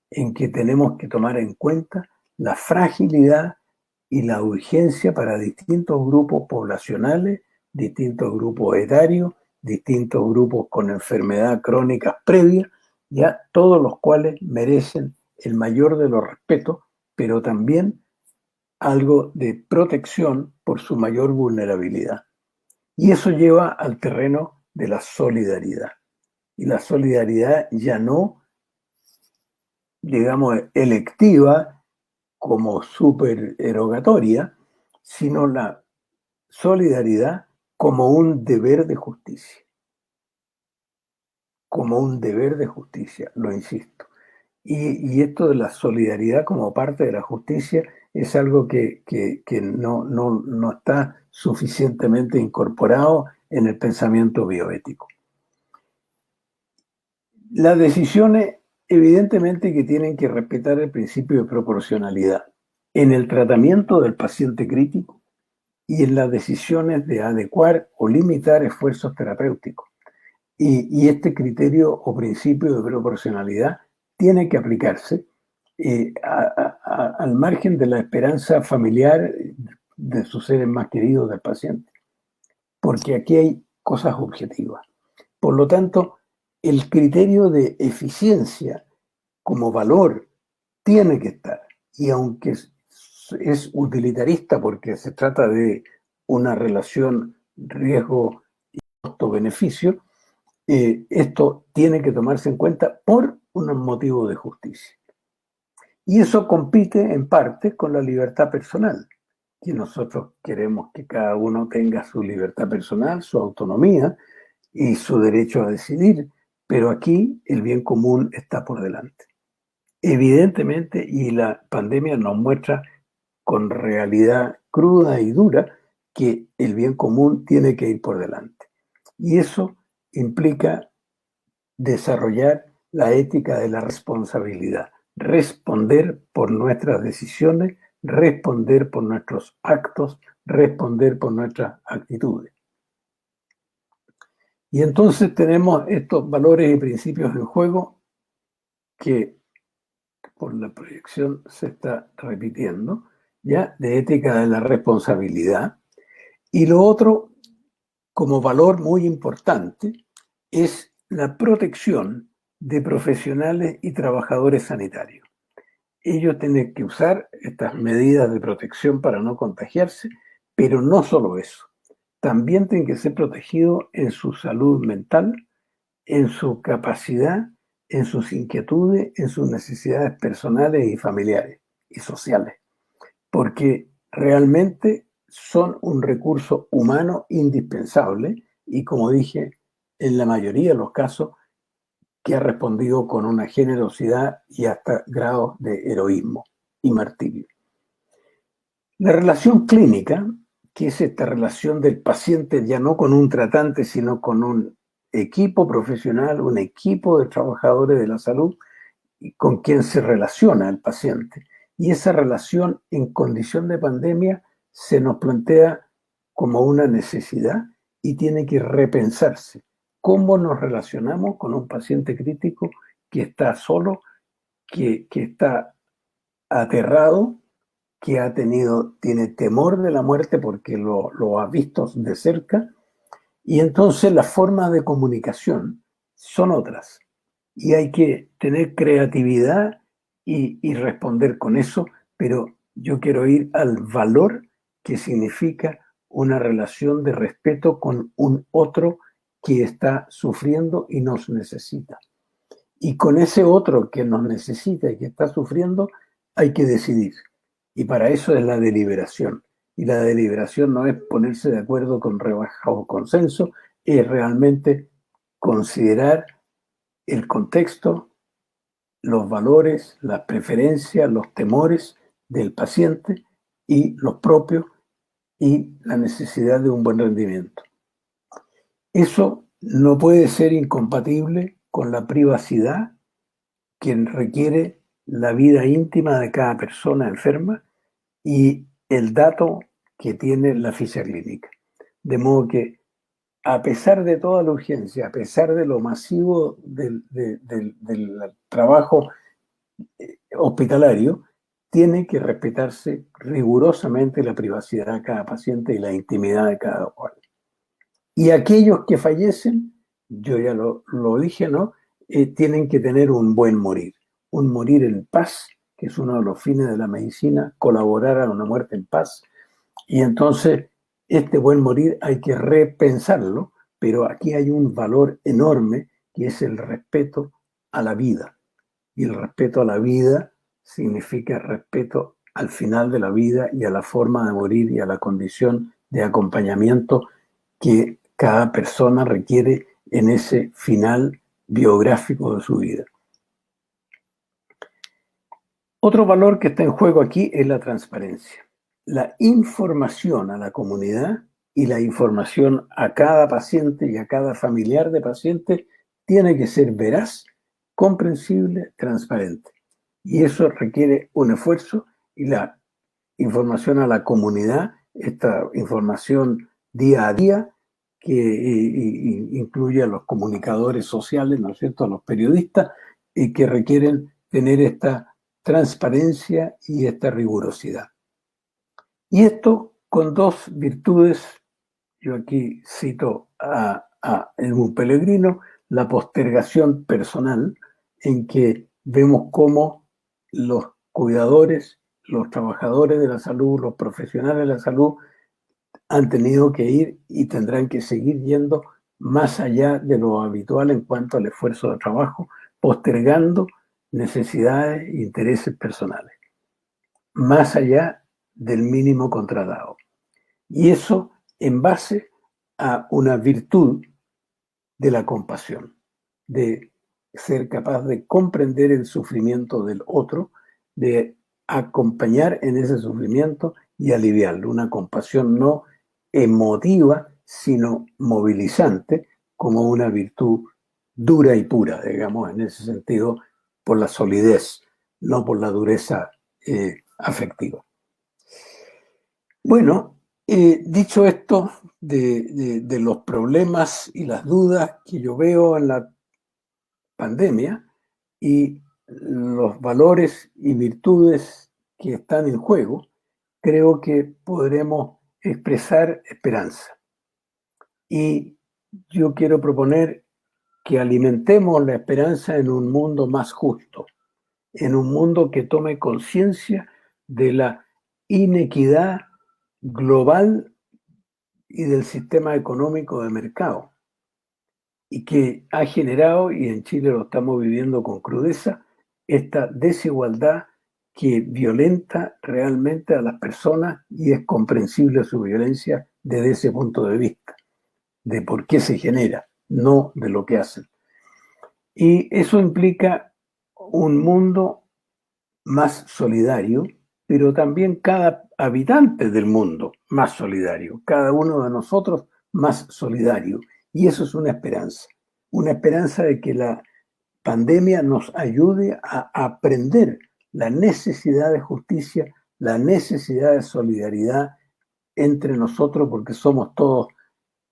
en que tenemos que tomar en cuenta la fragilidad y la urgencia para distintos grupos poblacionales, distintos grupos etarios, distintos grupos con enfermedad crónica previa, ya todos los cuales merecen el mayor de los respetos, pero también algo de protección por su mayor vulnerabilidad. Y eso lleva al terreno de la solidaridad. Y la solidaridad ya no, digamos, electiva como supererogatoria, sino la solidaridad como un deber de justicia. Como un deber de justicia, lo insisto. Y esto de la solidaridad como parte de la justicia es algo que no está suficientemente incorporado en el pensamiento bioético. Las decisiones evidentemente que tienen que respetar el principio de proporcionalidad en el tratamiento del paciente crítico y en las decisiones de adecuar o limitar esfuerzos terapéuticos. Y este criterio o principio de proporcionalidad tiene que aplicarse al margen de la esperanza familiar de sus seres más queridos del paciente, porque aquí hay cosas objetivas. Por lo tanto, el criterio de eficiencia como valor tiene que estar, y aunque es utilitarista porque se trata de una relación riesgo y costo-beneficio, esto tiene que tomarse en cuenta por un motivo de justicia. Y eso compite en parte con la libertad personal, que nosotros queremos que cada uno tenga su libertad personal, su autonomía y su derecho a decidir, pero aquí el bien común está por delante. Evidentemente, y la pandemia nos muestra con realidad cruda y dura que el bien común tiene que ir por delante. Y eso implica desarrollar la ética de la responsabilidad, responder por nuestras decisiones, responder por nuestros actos, responder por nuestras actitudes. Y entonces tenemos estos valores y principios en juego que por la proyección se está repitiendo, ya, de ética de la responsabilidad. Y lo otro, como valor muy importante, es la protección de profesionales y trabajadores sanitarios. Ellos tienen que usar estas medidas de protección para no contagiarse, pero no solo eso. También tienen que ser protegidos en su salud mental, en su capacidad, en sus inquietudes, en sus necesidades personales y familiares y sociales, porque realmente son un recurso humano indispensable y, como dije, en la mayoría de los casos, que ha respondido con una generosidad y hasta grados de heroísmo y martirio. La relación clínica, que es esta relación del paciente ya no con un tratante, sino con un equipo profesional, un equipo de trabajadores de la salud con quien se relaciona el paciente. Y esa relación en condición de pandemia se nos plantea como una necesidad y tiene que repensarse. ¿Cómo nos relacionamos con un paciente crítico que está solo, que está aterrado, que tiene temor de la muerte porque lo ha visto de cerca? Y entonces las formas de comunicación son otras. Y hay que tener creatividad y responder con eso, pero yo quiero ir al valor que significa una relación de respeto con un otro que está sufriendo y nos necesita. Y con ese otro que nos necesita y que está sufriendo, hay que decidir. Y para eso es la deliberación. Y la deliberación no es ponerse de acuerdo con rebaja o consenso, es realmente considerar el contexto, los valores, las preferencias, los temores del paciente y los propios y la necesidad de un buen rendimiento. Eso no puede ser incompatible con la privacidad que requiere la vida íntima de cada persona enferma y el dato que tiene la ficha clínica. De modo que a pesar de toda la urgencia, a pesar de lo masivo del trabajo hospitalario, tiene que respetarse rigurosamente la privacidad de cada paciente y la intimidad de cada cual. Y aquellos que fallecen, yo ya lo dije, ¿no? Tienen que tener un buen morir en paz, que es uno de los fines de la medicina, colaborar a una muerte en paz. Y entonces, este buen morir hay que repensarlo, pero aquí hay un valor enorme, que es el respeto a la vida. Y el respeto a la vida significa respeto al final de la vida y a la forma de morir y a la condición de acompañamiento que cada persona requiere en ese final biográfico de su vida. Otro valor que está en juego aquí es la transparencia. La información a la comunidad y la información a cada paciente y a cada familiar de paciente tiene que ser veraz, comprensible, transparente. Y eso requiere un esfuerzo, y la información a la comunidad, esta información día a día, que incluye a los comunicadores sociales, ¿no es cierto?, a los periodistas, y que requieren tener esta transparencia y esta rigurosidad. Y esto con dos virtudes. Yo aquí cito a Edmund Pellegrino, la postergación personal, en que vemos cómo los cuidadores, los trabajadores de la salud, los profesionales de la salud han tenido que ir y tendrán que seguir yendo más allá de lo habitual en cuanto al esfuerzo de trabajo, postergando necesidades e intereses personales, más allá del mínimo contratado. Y eso en base a una virtud de la compasión, de ser capaz de comprender el sufrimiento del otro, de acompañar en ese sufrimiento y aliviarlo. Una compasión no emotiva, sino movilizante, como una virtud dura y pura, digamos, en ese sentido, por la solidez, no por la dureza afectiva. Bueno, dicho esto de los problemas y las dudas que yo veo en la pandemia y los valores y virtudes que están en juego, creo que podremos expresar esperanza. Y yo quiero proponer que alimentemos la esperanza en un mundo más justo, en un mundo que tome conciencia de la inequidad global y del sistema económico de mercado, y que ha generado, y en Chile lo estamos viviendo con crudeza, esta desigualdad que violenta realmente a las personas, y es comprensible su violencia desde ese punto de vista, de por qué se genera, no de lo que hacen. Y eso implica un mundo más solidario, pero también cada habitante del mundo más solidario, cada uno de nosotros más solidario. Y eso es una esperanza de que la pandemia nos ayude a aprender la necesidad de justicia, la necesidad de solidaridad entre nosotros, porque somos todos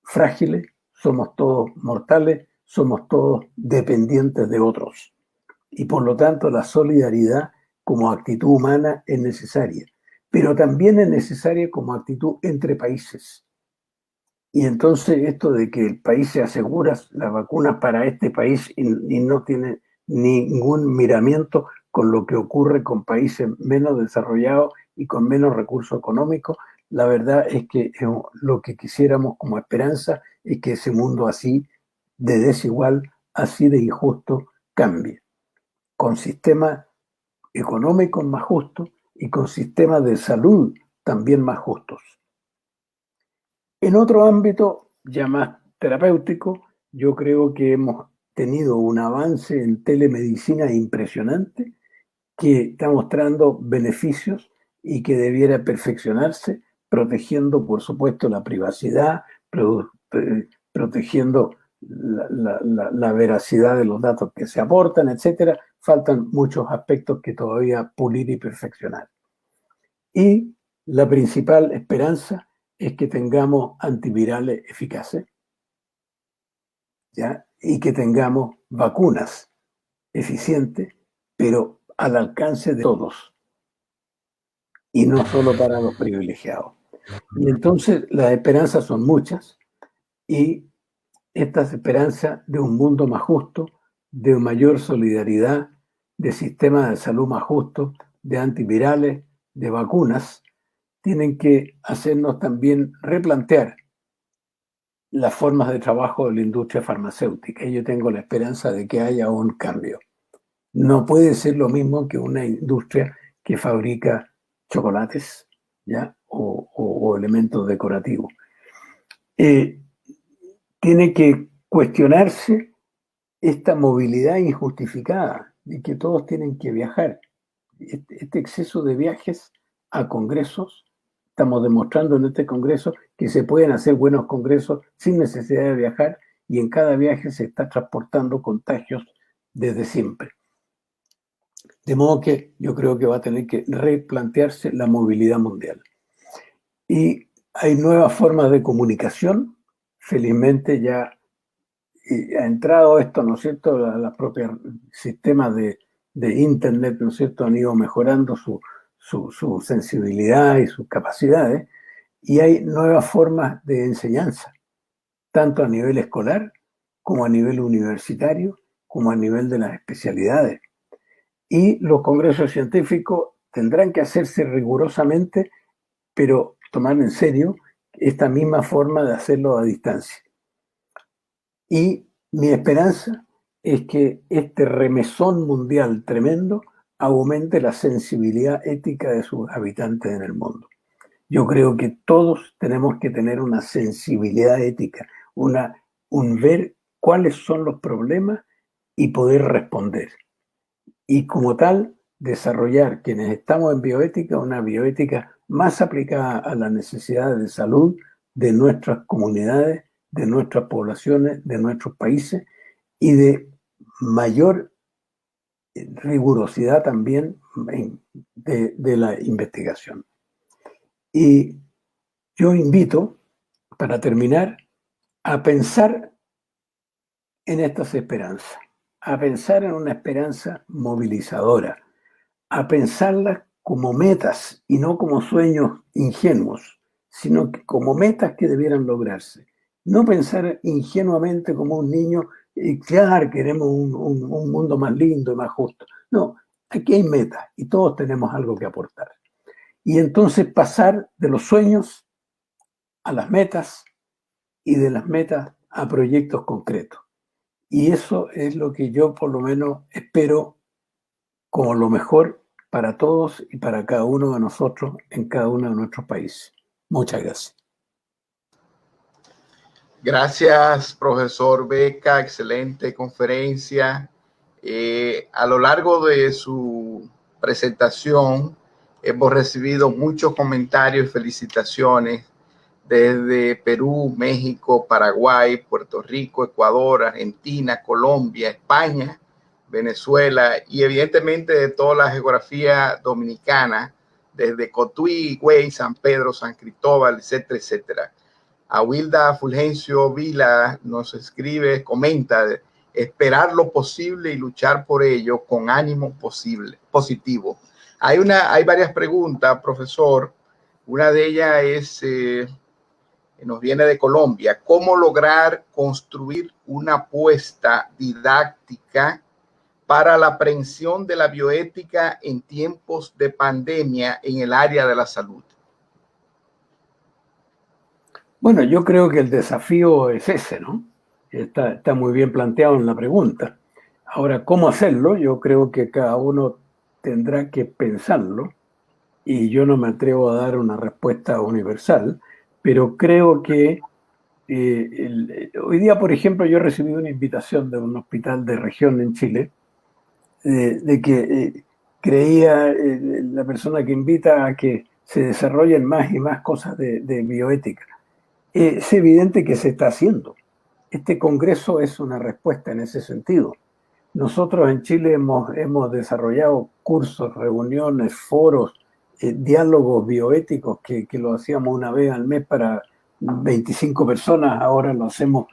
frágiles, somos todos mortales, somos todos dependientes de otros. Y por lo tanto la solidaridad como actitud humana es necesaria, pero también es necesaria como actitud entre países. Y entonces esto de que el país se asegura las vacunas para este país y no tiene ningún miramiento con lo que ocurre con países menos desarrollados y con menos recursos económicos, la verdad es que lo que quisiéramos como esperanza es que ese mundo así de desigual, así de injusto, cambie, con sistemas económicos más justos y con sistemas de salud también más justos. En otro ámbito ya más terapéutico, yo creo que hemos tenido un avance en telemedicina impresionante que está mostrando beneficios y que debiera perfeccionarse, protegiendo, por supuesto, la privacidad, protegiendo la veracidad de los datos que se aportan, etc. Faltan muchos aspectos que todavía pulir y perfeccionar. Y la principal esperanza es que tengamos antivirales eficaces, ¿ya? Y que tengamos vacunas eficientes, pero al alcance de todos, y no solo para los privilegiados. Y entonces las esperanzas son muchas, y estas esperanzas de un mundo más justo, de mayor solidaridad, de sistemas de salud más justos, de antivirales, de vacunas, tienen que hacernos también replantear las formas de trabajo de la industria farmacéutica. Y yo tengo la esperanza de que haya un cambio. No puede ser lo mismo que una industria que fabrica chocolates, ¿ya? O elementos decorativos. Tiene que cuestionarse esta movilidad injustificada de que todos tienen que viajar. Este exceso de viajes a congresos, estamos demostrando en este congreso que se pueden hacer buenos congresos sin necesidad de viajar, y en cada viaje se está transportando contagios desde siempre. De modo que yo creo que va a tener que replantearse la movilidad mundial. Y hay nuevas formas de comunicación. Felizmente ya ha entrado esto, ¿no es cierto? Los propios sistemas de Internet, ¿no es cierto?, han ido mejorando su sensibilidad y sus capacidades, y hay nuevas formas de enseñanza, tanto a nivel escolar como a nivel universitario, como a nivel de las especialidades. Y los congresos científicos tendrán que hacerse rigurosamente, pero tomar en serio esta misma forma de hacerlo a distancia. Y mi esperanza es que este remesón mundial tremendo aumente la sensibilidad ética de sus habitantes en el mundo. Yo creo que todos tenemos que tener una sensibilidad ética, un ver cuáles son los problemas y poder responder. Y como tal, desarrollar quienes estamos en bioética, una bioética más aplicada a las necesidades de salud de nuestras comunidades, de nuestras poblaciones, de nuestros países, y de mayor rigurosidad también de la investigación. Y yo invito, para terminar, a pensar en estas esperanzas, a pensar en una esperanza movilizadora, a pensarlas como metas y no como sueños ingenuos, sino que como metas que debieran lograrse. No pensar ingenuamente como un niño, claro, queremos un mundo más lindo y más justo. No, aquí hay metas y todos tenemos algo que aportar. Y entonces pasar de los sueños a las metas, y de las metas a proyectos concretos. Y eso es lo que yo por lo menos espero como lo mejor para todos y para cada uno de nosotros en cada uno de nuestros países. Muchas gracias. Gracias, profesor Beca. Excelente conferencia. A lo largo de su presentación hemos recibido muchos comentarios y felicitaciones desde Perú, México, Paraguay, Puerto Rico, Ecuador, Argentina, Colombia, España, Venezuela y evidentemente de toda la geografía dominicana, desde Cotuí, Higüey, San Pedro, San Cristóbal, etcétera, etcétera. A Wilda Fulgencio Vila nos escribe, comenta, esperar lo posible y luchar por ello con ánimo positivo. Hay varias preguntas, profesor. Una de ellas es, nos viene de Colombia, ¿cómo lograr construir una apuesta didáctica para la aprehensión de la bioética en tiempos de pandemia en el área de la salud? Bueno, yo creo que el desafío es ese, ¿no? Está muy bien planteado en la pregunta. Ahora, ¿cómo hacerlo? Yo creo que cada uno tendrá que pensarlo, y yo no me atrevo a dar una respuesta universal, pero creo que hoy día, por ejemplo, yo recibí una invitación de un hospital de región en Chile, de que creía la persona que invita a que se desarrollen más y más cosas de bioética. Es evidente que se está haciendo. Este congreso es una respuesta en ese sentido. Nosotros en Chile hemos desarrollado cursos, reuniones, foros, diálogos bioéticos que lo hacíamos una vez al mes para 25 personas, ahora lo hacemos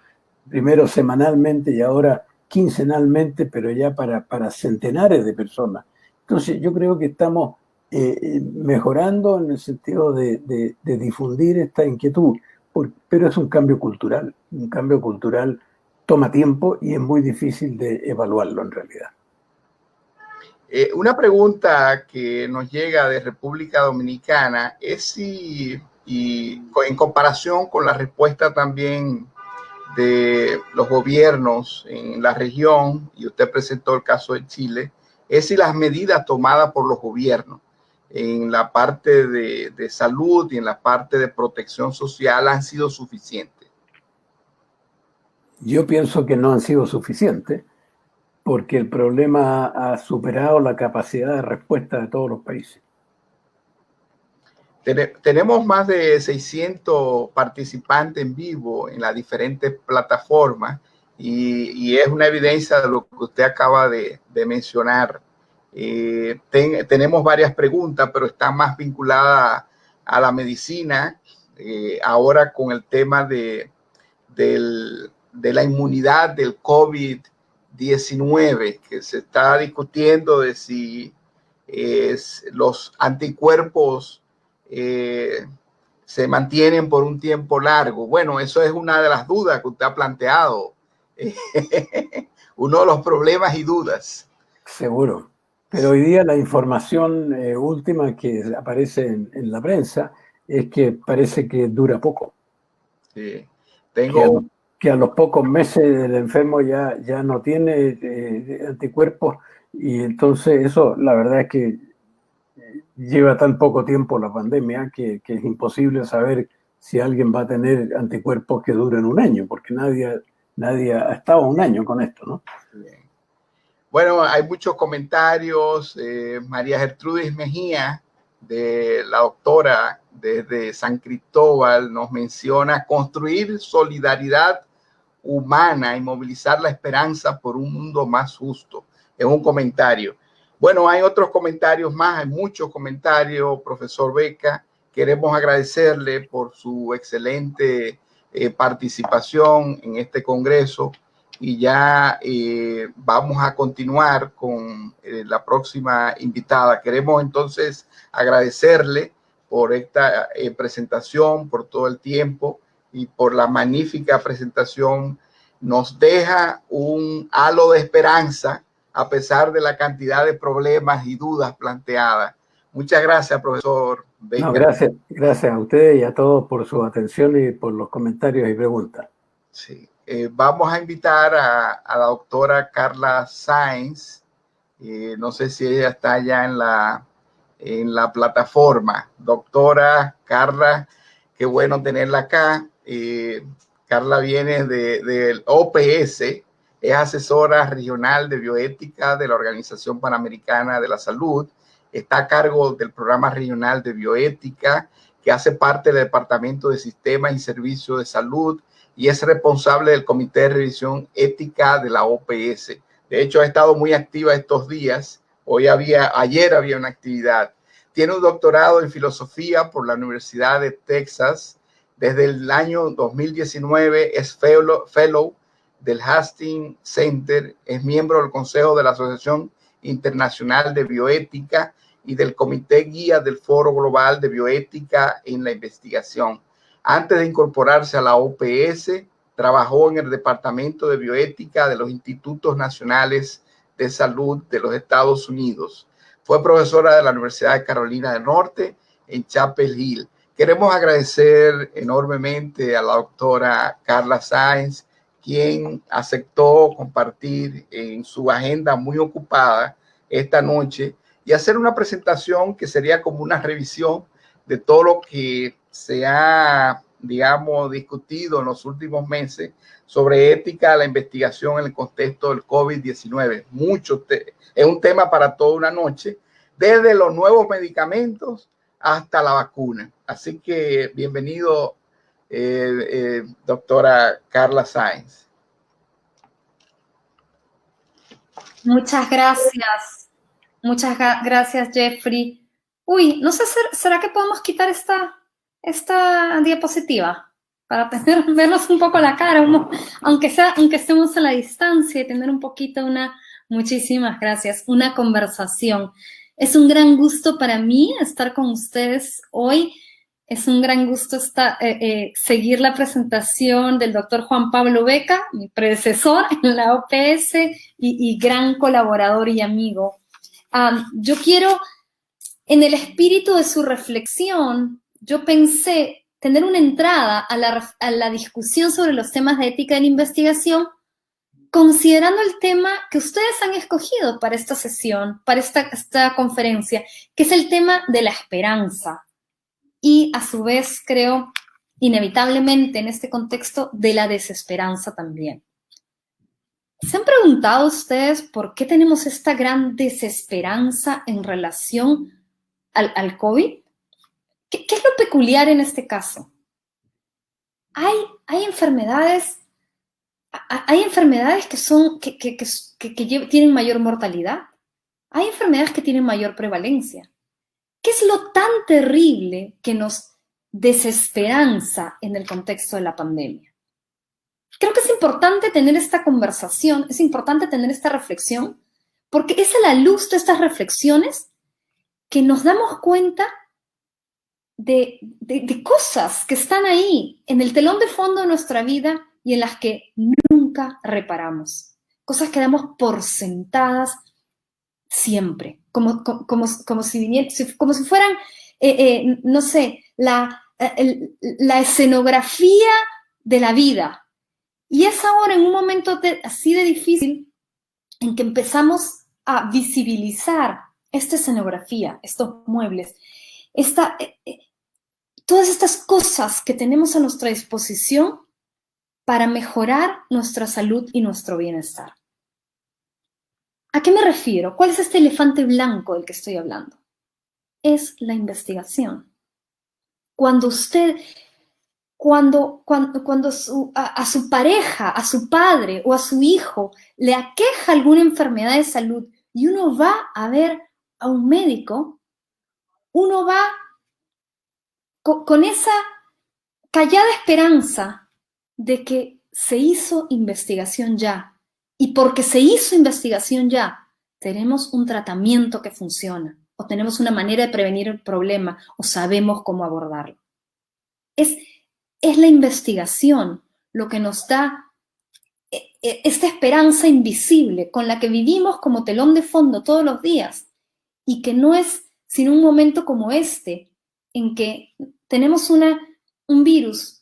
primero semanalmente y ahora quincenalmente, pero ya para centenares de personas. Entonces yo creo que estamos mejorando en el sentido de difundir esta inquietud, pero es un cambio cultural. Un cambio cultural toma tiempo y es muy difícil de evaluarlo en realidad. Una pregunta que nos llega de República Dominicana es si, y en comparación con la respuesta también de los gobiernos en la región, y usted presentó el caso de Chile, es si las medidas tomadas por los gobiernos en la parte de salud y en la parte de protección social han sido suficientes. Yo pienso que no han sido suficientes porque el problema ha superado la capacidad de respuesta de todos los países. Tenemos más de 600 participantes en vivo en las diferentes plataformas y es una evidencia de lo que usted acaba de mencionar. Tenemos varias preguntas, pero están más vinculadas a la medicina. Ahora con el tema de la inmunidad del COVID-19, que se está discutiendo de si los anticuerpos se mantienen por un tiempo largo. Bueno, eso es una de las dudas que usted ha planteado. Uno de los problemas y dudas. Seguro. Pero hoy día la información última que aparece en la prensa es que parece que dura poco. Sí. Que a los pocos meses el enfermo ya no tiene anticuerpos y entonces eso la verdad es que lleva tan poco tiempo la pandemia que es imposible saber si alguien va a tener anticuerpos que duren un año, porque nadie ha estado un año con esto, ¿no? Bien. Bueno, hay muchos comentarios. María Gertrudis Mejía, de la doctora desde San Cristóbal, nos menciona construir solidaridad humana y movilizar la esperanza por un mundo más justo. Es un comentario. Bueno, hay otros comentarios más, hay muchos comentarios, profesor Beca. Queremos agradecerle por su excelente participación en este congreso y ya vamos a continuar con la próxima invitada. Queremos entonces agradecerle por esta presentación, por todo el tiempo y por la magnífica presentación. Nos deja un halo de esperanza a pesar de la cantidad de problemas y dudas planteadas. Muchas gracias, profesor Becker. No, gracias a ustedes y a todos por su atención y por los comentarios y preguntas. Sí. Vamos a invitar a la doctora Carla Sáenz. No sé si ella está ya en la plataforma. Doctora Carla, qué bueno tenerla acá. Carla viene del OPS, es asesora regional de bioética de la Organización Panamericana de la Salud. Está a cargo del programa regional de bioética, que hace parte del Departamento de Sistemas y Servicios de Salud y es responsable del Comité de Revisión Ética de la OPS. De hecho, ha estado muy activa estos días. Ayer había una actividad. Tiene un doctorado en filosofía por la Universidad de Texas. Desde el año 2019 es fellow del Hastings Center, es miembro del Consejo de la Asociación Internacional de Bioética y del Comité Guía del Foro Global de Bioética en la Investigación. Antes de incorporarse a la OPS, trabajó en el Departamento de Bioética de los Institutos Nacionales de Salud de los Estados Unidos. Fue profesora de la Universidad de Carolina del Norte en Chapel Hill. Queremos agradecer enormemente a la doctora Carla Sáenz, quien aceptó compartir en su agenda muy ocupada esta noche y hacer una presentación que sería como una revisión de todo lo que se ha, digamos, discutido en los últimos meses sobre ética de la investigación en el contexto del COVID-19. Es un tema para toda una noche, desde los nuevos medicamentos hasta la vacuna. Así que bienvenido, doctora Carla Sáenz. Muchas gracias. Muchas gracias, Jeffrey. Uy, no sé, ¿será que podemos quitar esta diapositiva? para vernos un poco la cara, aunque estemos a la distancia, y tener un poquito muchísimas gracias, una conversación. Es un gran gusto para mí estar con ustedes hoy. Es un gran gusto seguir la presentación del doctor Juan Pablo Beca, mi predecesor en la OPS y gran colaborador y amigo. Yo quiero, en el espíritu de su reflexión, yo pensé tener una entrada a la discusión sobre los temas de ética de la investigación, considerando el tema que ustedes han escogido para esta sesión, para esta conferencia, que es el tema de la esperanza. Y a su vez, creo, inevitablemente en este contexto, de la desesperanza también. ¿Se han preguntado ustedes por qué tenemos esta gran desesperanza en relación al COVID? ¿Qué es lo peculiar en este caso? Hay enfermedades que tienen mayor mortalidad. Hay enfermedades que tienen mayor prevalencia. ¿Qué es lo tan terrible que nos desesperanza en el contexto de la pandemia? Creo que es importante tener esta conversación, es importante tener esta reflexión, porque es a la luz de estas reflexiones que nos damos cuenta de cosas que están ahí en el telón de fondo de nuestra vida y en las que nunca reparamos. Cosas que damos por sentadas siempre, como si fueran, no sé, la escenografía de la vida. Y es ahora en un momento así de difícil en que empezamos a visibilizar esta escenografía, estos muebles, todas estas cosas que tenemos a nuestra disposición para mejorar nuestra salud y nuestro bienestar. ¿A qué me refiero? ¿Cuál es este elefante blanco del que estoy hablando? Es la investigación. Cuando a su pareja, a su padre o a su hijo le aqueja alguna enfermedad de salud y uno va a ver a un médico, uno va con esa callada esperanza de que se hizo investigación ya. Y porque se hizo investigación ya, tenemos un tratamiento que funciona, o tenemos una manera de prevenir el problema, o sabemos cómo abordarlo. Es la investigación lo que nos da esta esperanza invisible con la que vivimos como telón de fondo todos los días, y que no es sino un momento como este, en que tenemos un virus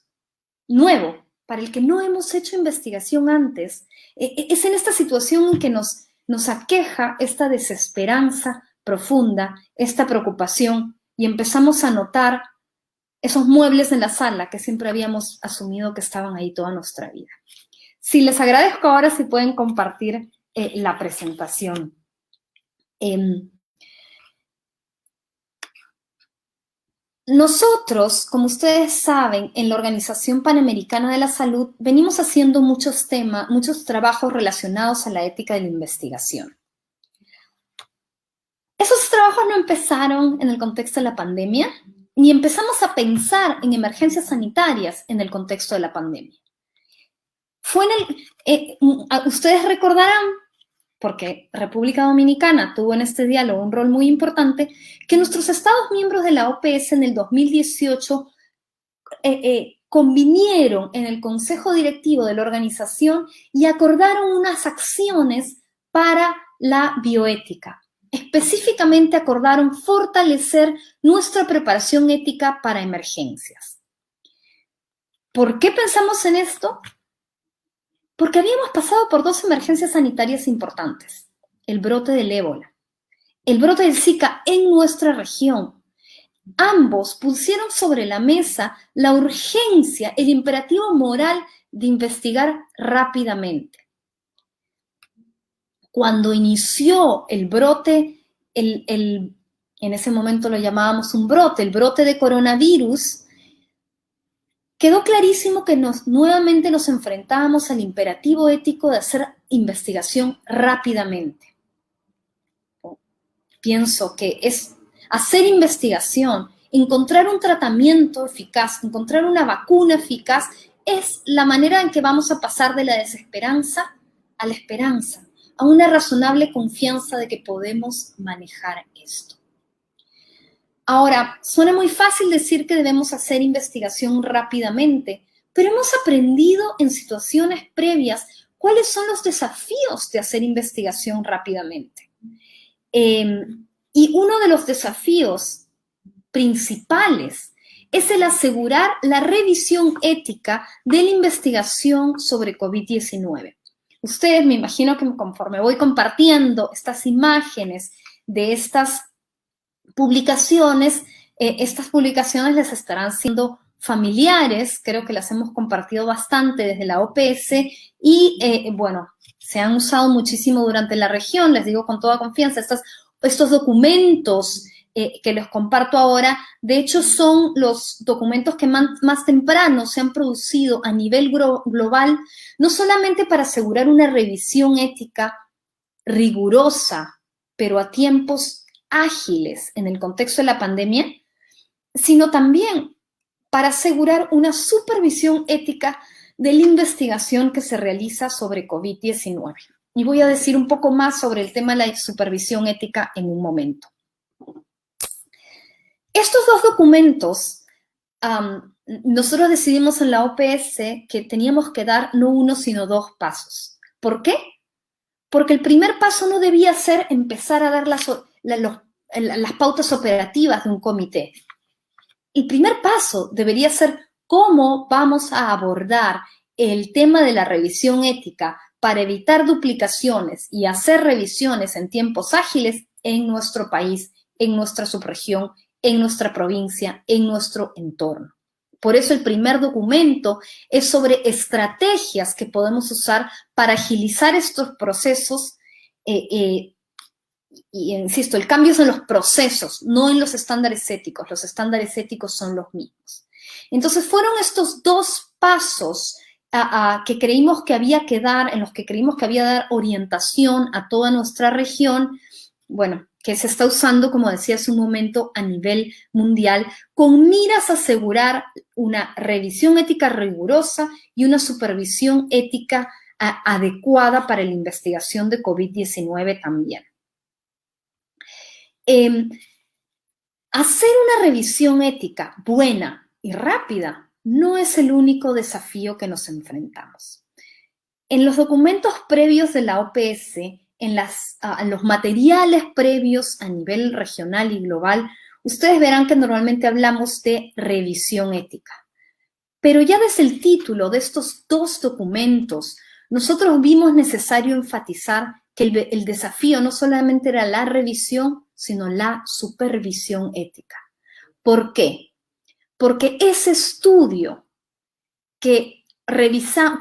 nuevo, para el que no hemos hecho investigación antes. Es en esta situación en que nos aqueja esta desesperanza profunda, esta preocupación, y empezamos a notar esos muebles en la sala que siempre habíamos asumido que estaban ahí toda nuestra vida. Sí, les agradezco ahora si pueden compartir la presentación. Nosotros, como ustedes saben, en la Organización Panamericana de la Salud venimos haciendo muchos trabajos relacionados a la ética de la investigación. Esos trabajos no empezaron en el contexto de la pandemia, ni empezamos a pensar en emergencias sanitarias en el contexto de la pandemia. Ustedes recordarán, porque República Dominicana tuvo en este diálogo un rol muy importante, que nuestros Estados miembros de la OPS en el 2018 convinieron en el Consejo Directivo de la organización y acordaron unas acciones para la bioética. Específicamente acordaron fortalecer nuestra preparación ética para emergencias. ¿Por qué pensamos en esto? Porque habíamos pasado por dos emergencias sanitarias importantes: el brote del ébola, el brote del Zika en nuestra región. Ambos pusieron sobre la mesa la urgencia, el imperativo moral de investigar rápidamente. Cuando inició el brote, en ese momento lo llamábamos un brote, el brote de coronavirus, quedó clarísimo que nuevamente nos enfrentábamos al imperativo ético de hacer investigación rápidamente. Pienso que hacer investigación encontrar un tratamiento eficaz, encontrar una vacuna eficaz, es la manera en que vamos a pasar de la desesperanza a la esperanza, a una razonable confianza de que podemos manejar esto. Ahora, suena muy fácil decir que debemos hacer investigación rápidamente, pero hemos aprendido en situaciones previas cuáles son los desafíos de hacer investigación rápidamente. Y uno de los desafíos principales es el asegurar la revisión ética de la investigación sobre COVID-19. Ustedes, me imagino que conforme voy compartiendo estas imágenes de estas publicaciones les estarán siendo familiares, creo que las hemos compartido bastante desde la OPS y, bueno, se han usado muchísimo durante la región, les digo con toda confianza, estos documentos que les comparto ahora, de hecho son los documentos que más temprano se han producido a nivel global, no solamente para asegurar una revisión ética rigurosa, pero a tiempos ágiles en el contexto de la pandemia, sino también para asegurar una supervisión ética de la investigación que se realiza sobre COVID-19. Y voy a decir un poco más sobre el tema de la supervisión ética en un momento. Estos dos documentos, nosotros decidimos en la OPS que teníamos que dar no uno, sino dos pasos. ¿Por qué? Porque el primer paso no debía ser empezar a dar las pautas operativas de un comité. El primer paso debería ser cómo vamos a abordar el tema de la revisión ética para evitar duplicaciones y hacer revisiones en tiempos ágiles en nuestro país, en nuestra subregión, en nuestra provincia, en nuestro entorno. Por eso el primer documento es sobre estrategias que podemos usar para agilizar estos procesos y insisto, el cambio es en los procesos, no en los estándares éticos. Los estándares éticos son los mismos. Entonces fueron estos dos pasos que creímos que había que dar, en los que creímos que había que dar orientación a toda nuestra región, bueno, que se está usando, como decía hace un momento, a nivel mundial, con miras a asegurar una revisión ética rigurosa y una supervisión ética adecuada para la investigación de COVID-19 también. Hacer una revisión ética buena y rápida no es el único desafío que nos enfrentamos. En los documentos previos de la OPS, en los materiales previos a nivel regional y global, ustedes verán que normalmente hablamos de revisión ética. Pero ya desde el título de estos dos documentos, nosotros vimos necesario enfatizar que el desafío no solamente era la revisión, sino la supervisión ética. ¿Por qué? Porque ese estudio que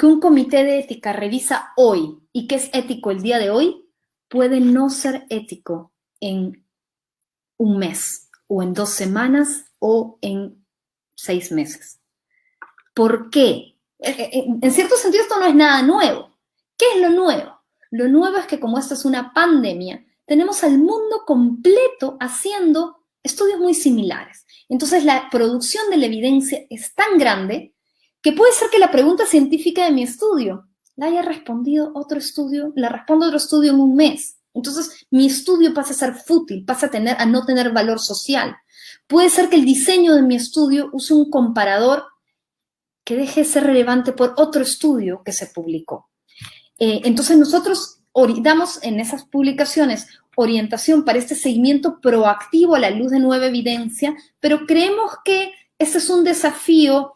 un comité de ética revisa hoy y que es ético el día de hoy, puede no ser ético en un mes, o en 2 semanas, o en 6 meses. ¿Por qué? En cierto sentido, esto no es nada nuevo. ¿Qué es lo nuevo? Lo nuevo es que como esta es una pandemia, tenemos al mundo completo haciendo estudios muy similares. Entonces, la producción de la evidencia es tan grande que puede ser que la pregunta científica de mi estudio la haya respondido otro estudio, la responda otro estudio en un mes. Entonces, mi estudio pasa a ser fútil, pasa a no tener valor social. Puede ser que el diseño de mi estudio use un comparador que deje de ser relevante por otro estudio que se publicó. Entonces, nosotros damos en esas publicaciones orientación para este seguimiento proactivo a la luz de nueva evidencia, pero creemos que este es un desafío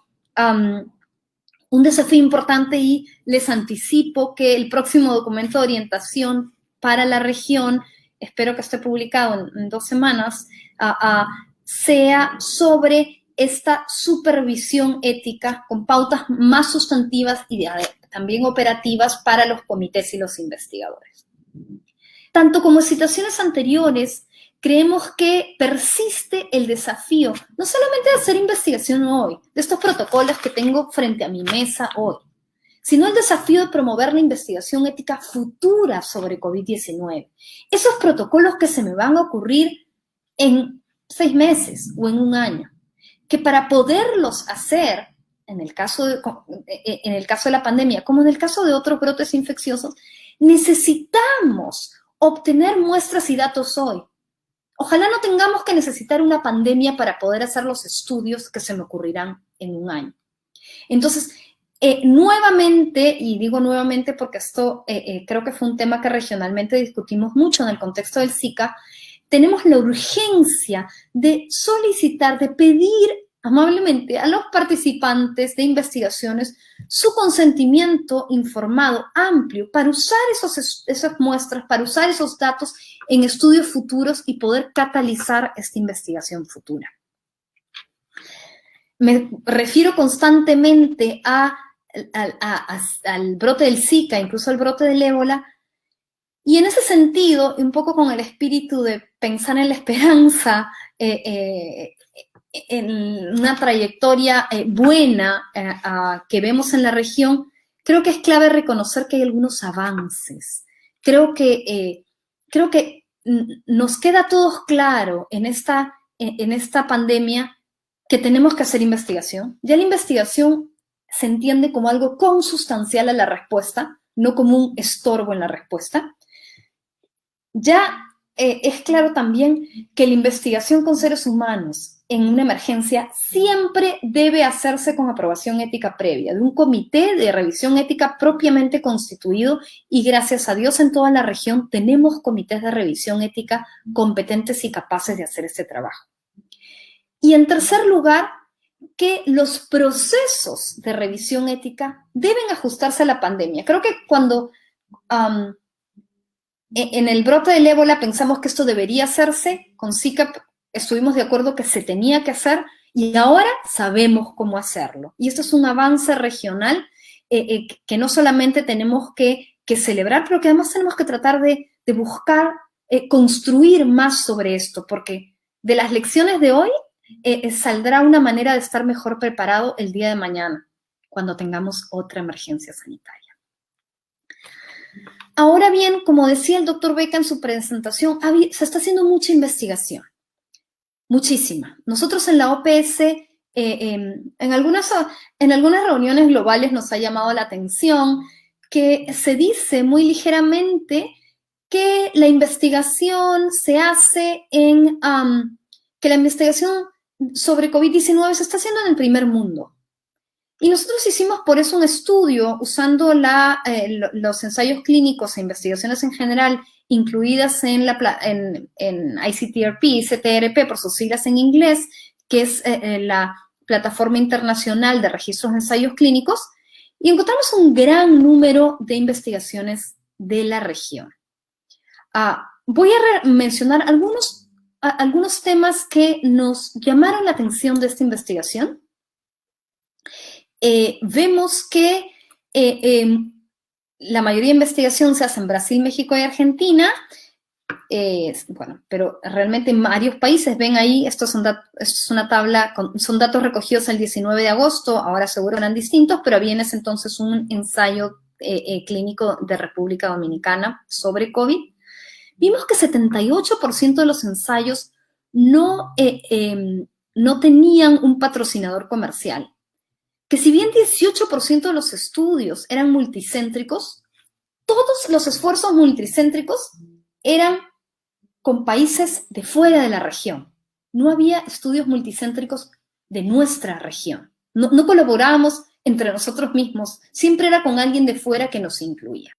importante y les anticipo que el próximo documento de orientación para la región, espero que esté publicado en 2 semanas, sea sobre esta supervisión ética con pautas más sustantivas y también operativas para los comités y los investigadores. Tanto como en situaciones anteriores, creemos que persiste el desafío, no solamente de hacer investigación hoy, de estos protocolos que tengo frente a mi mesa hoy, sino el desafío de promover la investigación ética futura sobre COVID-19. Esos protocolos que se me van a ocurrir en 6 meses o en un año, que para poderlos hacer, en el caso de la pandemia, como en el caso de otros brotes infecciosos, necesitamos obtener muestras y datos hoy. Ojalá no tengamos que necesitar una pandemia para poder hacer los estudios que se me ocurrirán en un año. Entonces, nuevamente, y digo nuevamente porque esto creo que fue un tema que regionalmente discutimos mucho en el contexto del Zika, tenemos la urgencia de solicitar, de pedir amablemente a los participantes de investigaciones su consentimiento informado, amplio, para usar esas muestras, para usar esos datos en estudios futuros y poder catalizar esta investigación futura. Me refiero constantemente al brote del Zika, incluso al brote del ébola, y en ese sentido, un poco con el espíritu de pensar en la esperanza, en una trayectoria buena que vemos en la región, creo que es clave reconocer que hay algunos avances. Creo que nos queda a todos claro en esta pandemia que tenemos que hacer investigación. Ya la investigación se entiende como algo consustancial a la respuesta, no como un estorbo en la respuesta. Ya es claro también que la investigación con seres humanos en una emergencia siempre debe hacerse con aprobación ética previa, de un comité de revisión ética propiamente constituido, y gracias a Dios en toda la región tenemos comités de revisión ética competentes y capaces de hacer este trabajo. Y en tercer lugar, que los procesos de revisión ética deben ajustarse a la pandemia. Creo que cuando en el brote del ébola pensamos que esto debería hacerse, con Zika estuvimos de acuerdo que se tenía que hacer y ahora sabemos cómo hacerlo. Y esto es un avance regional que no solamente tenemos que celebrar, pero que además tenemos que tratar de buscar construir más sobre esto, porque de las lecciones de hoy saldrá una manera de estar mejor preparado el día de mañana, cuando tengamos otra emergencia sanitaria. Ahora bien, como decía el doctor Beca en su presentación, se está haciendo mucha investigación, muchísima. Nosotros en la OPS, en algunas reuniones globales nos ha llamado la atención que se dice muy ligeramente que la investigación se hace que la investigación sobre COVID-19 se está haciendo en el primer mundo. Y nosotros hicimos por eso un estudio usando los ensayos clínicos e investigaciones en general incluidas en ICTRP, CTRP por sus siglas en inglés, que es la plataforma internacional de registros de ensayos clínicos, y encontramos un gran número de investigaciones de la región. Voy a mencionar algunos temas que nos llamaron la atención de esta investigación. Vemos que la mayoría de investigación se hace en Brasil, México y Argentina, pero realmente en varios países, ven ahí, esto es una tabla, son datos recogidos el 19 de agosto, ahora seguro eran distintos, pero había en ese entonces un ensayo clínico de República Dominicana sobre COVID. Vimos que 78% de los ensayos no tenían un patrocinador comercial. Que si bien 18% de los estudios eran multicéntricos, todos los esfuerzos multicéntricos eran con países de fuera de la región. No había estudios multicéntricos de nuestra región. No colaborábamos entre nosotros mismos, siempre era con alguien de fuera que nos incluía.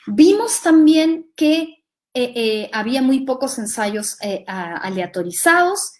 Vimos también que había muy pocos ensayos aleatorizados,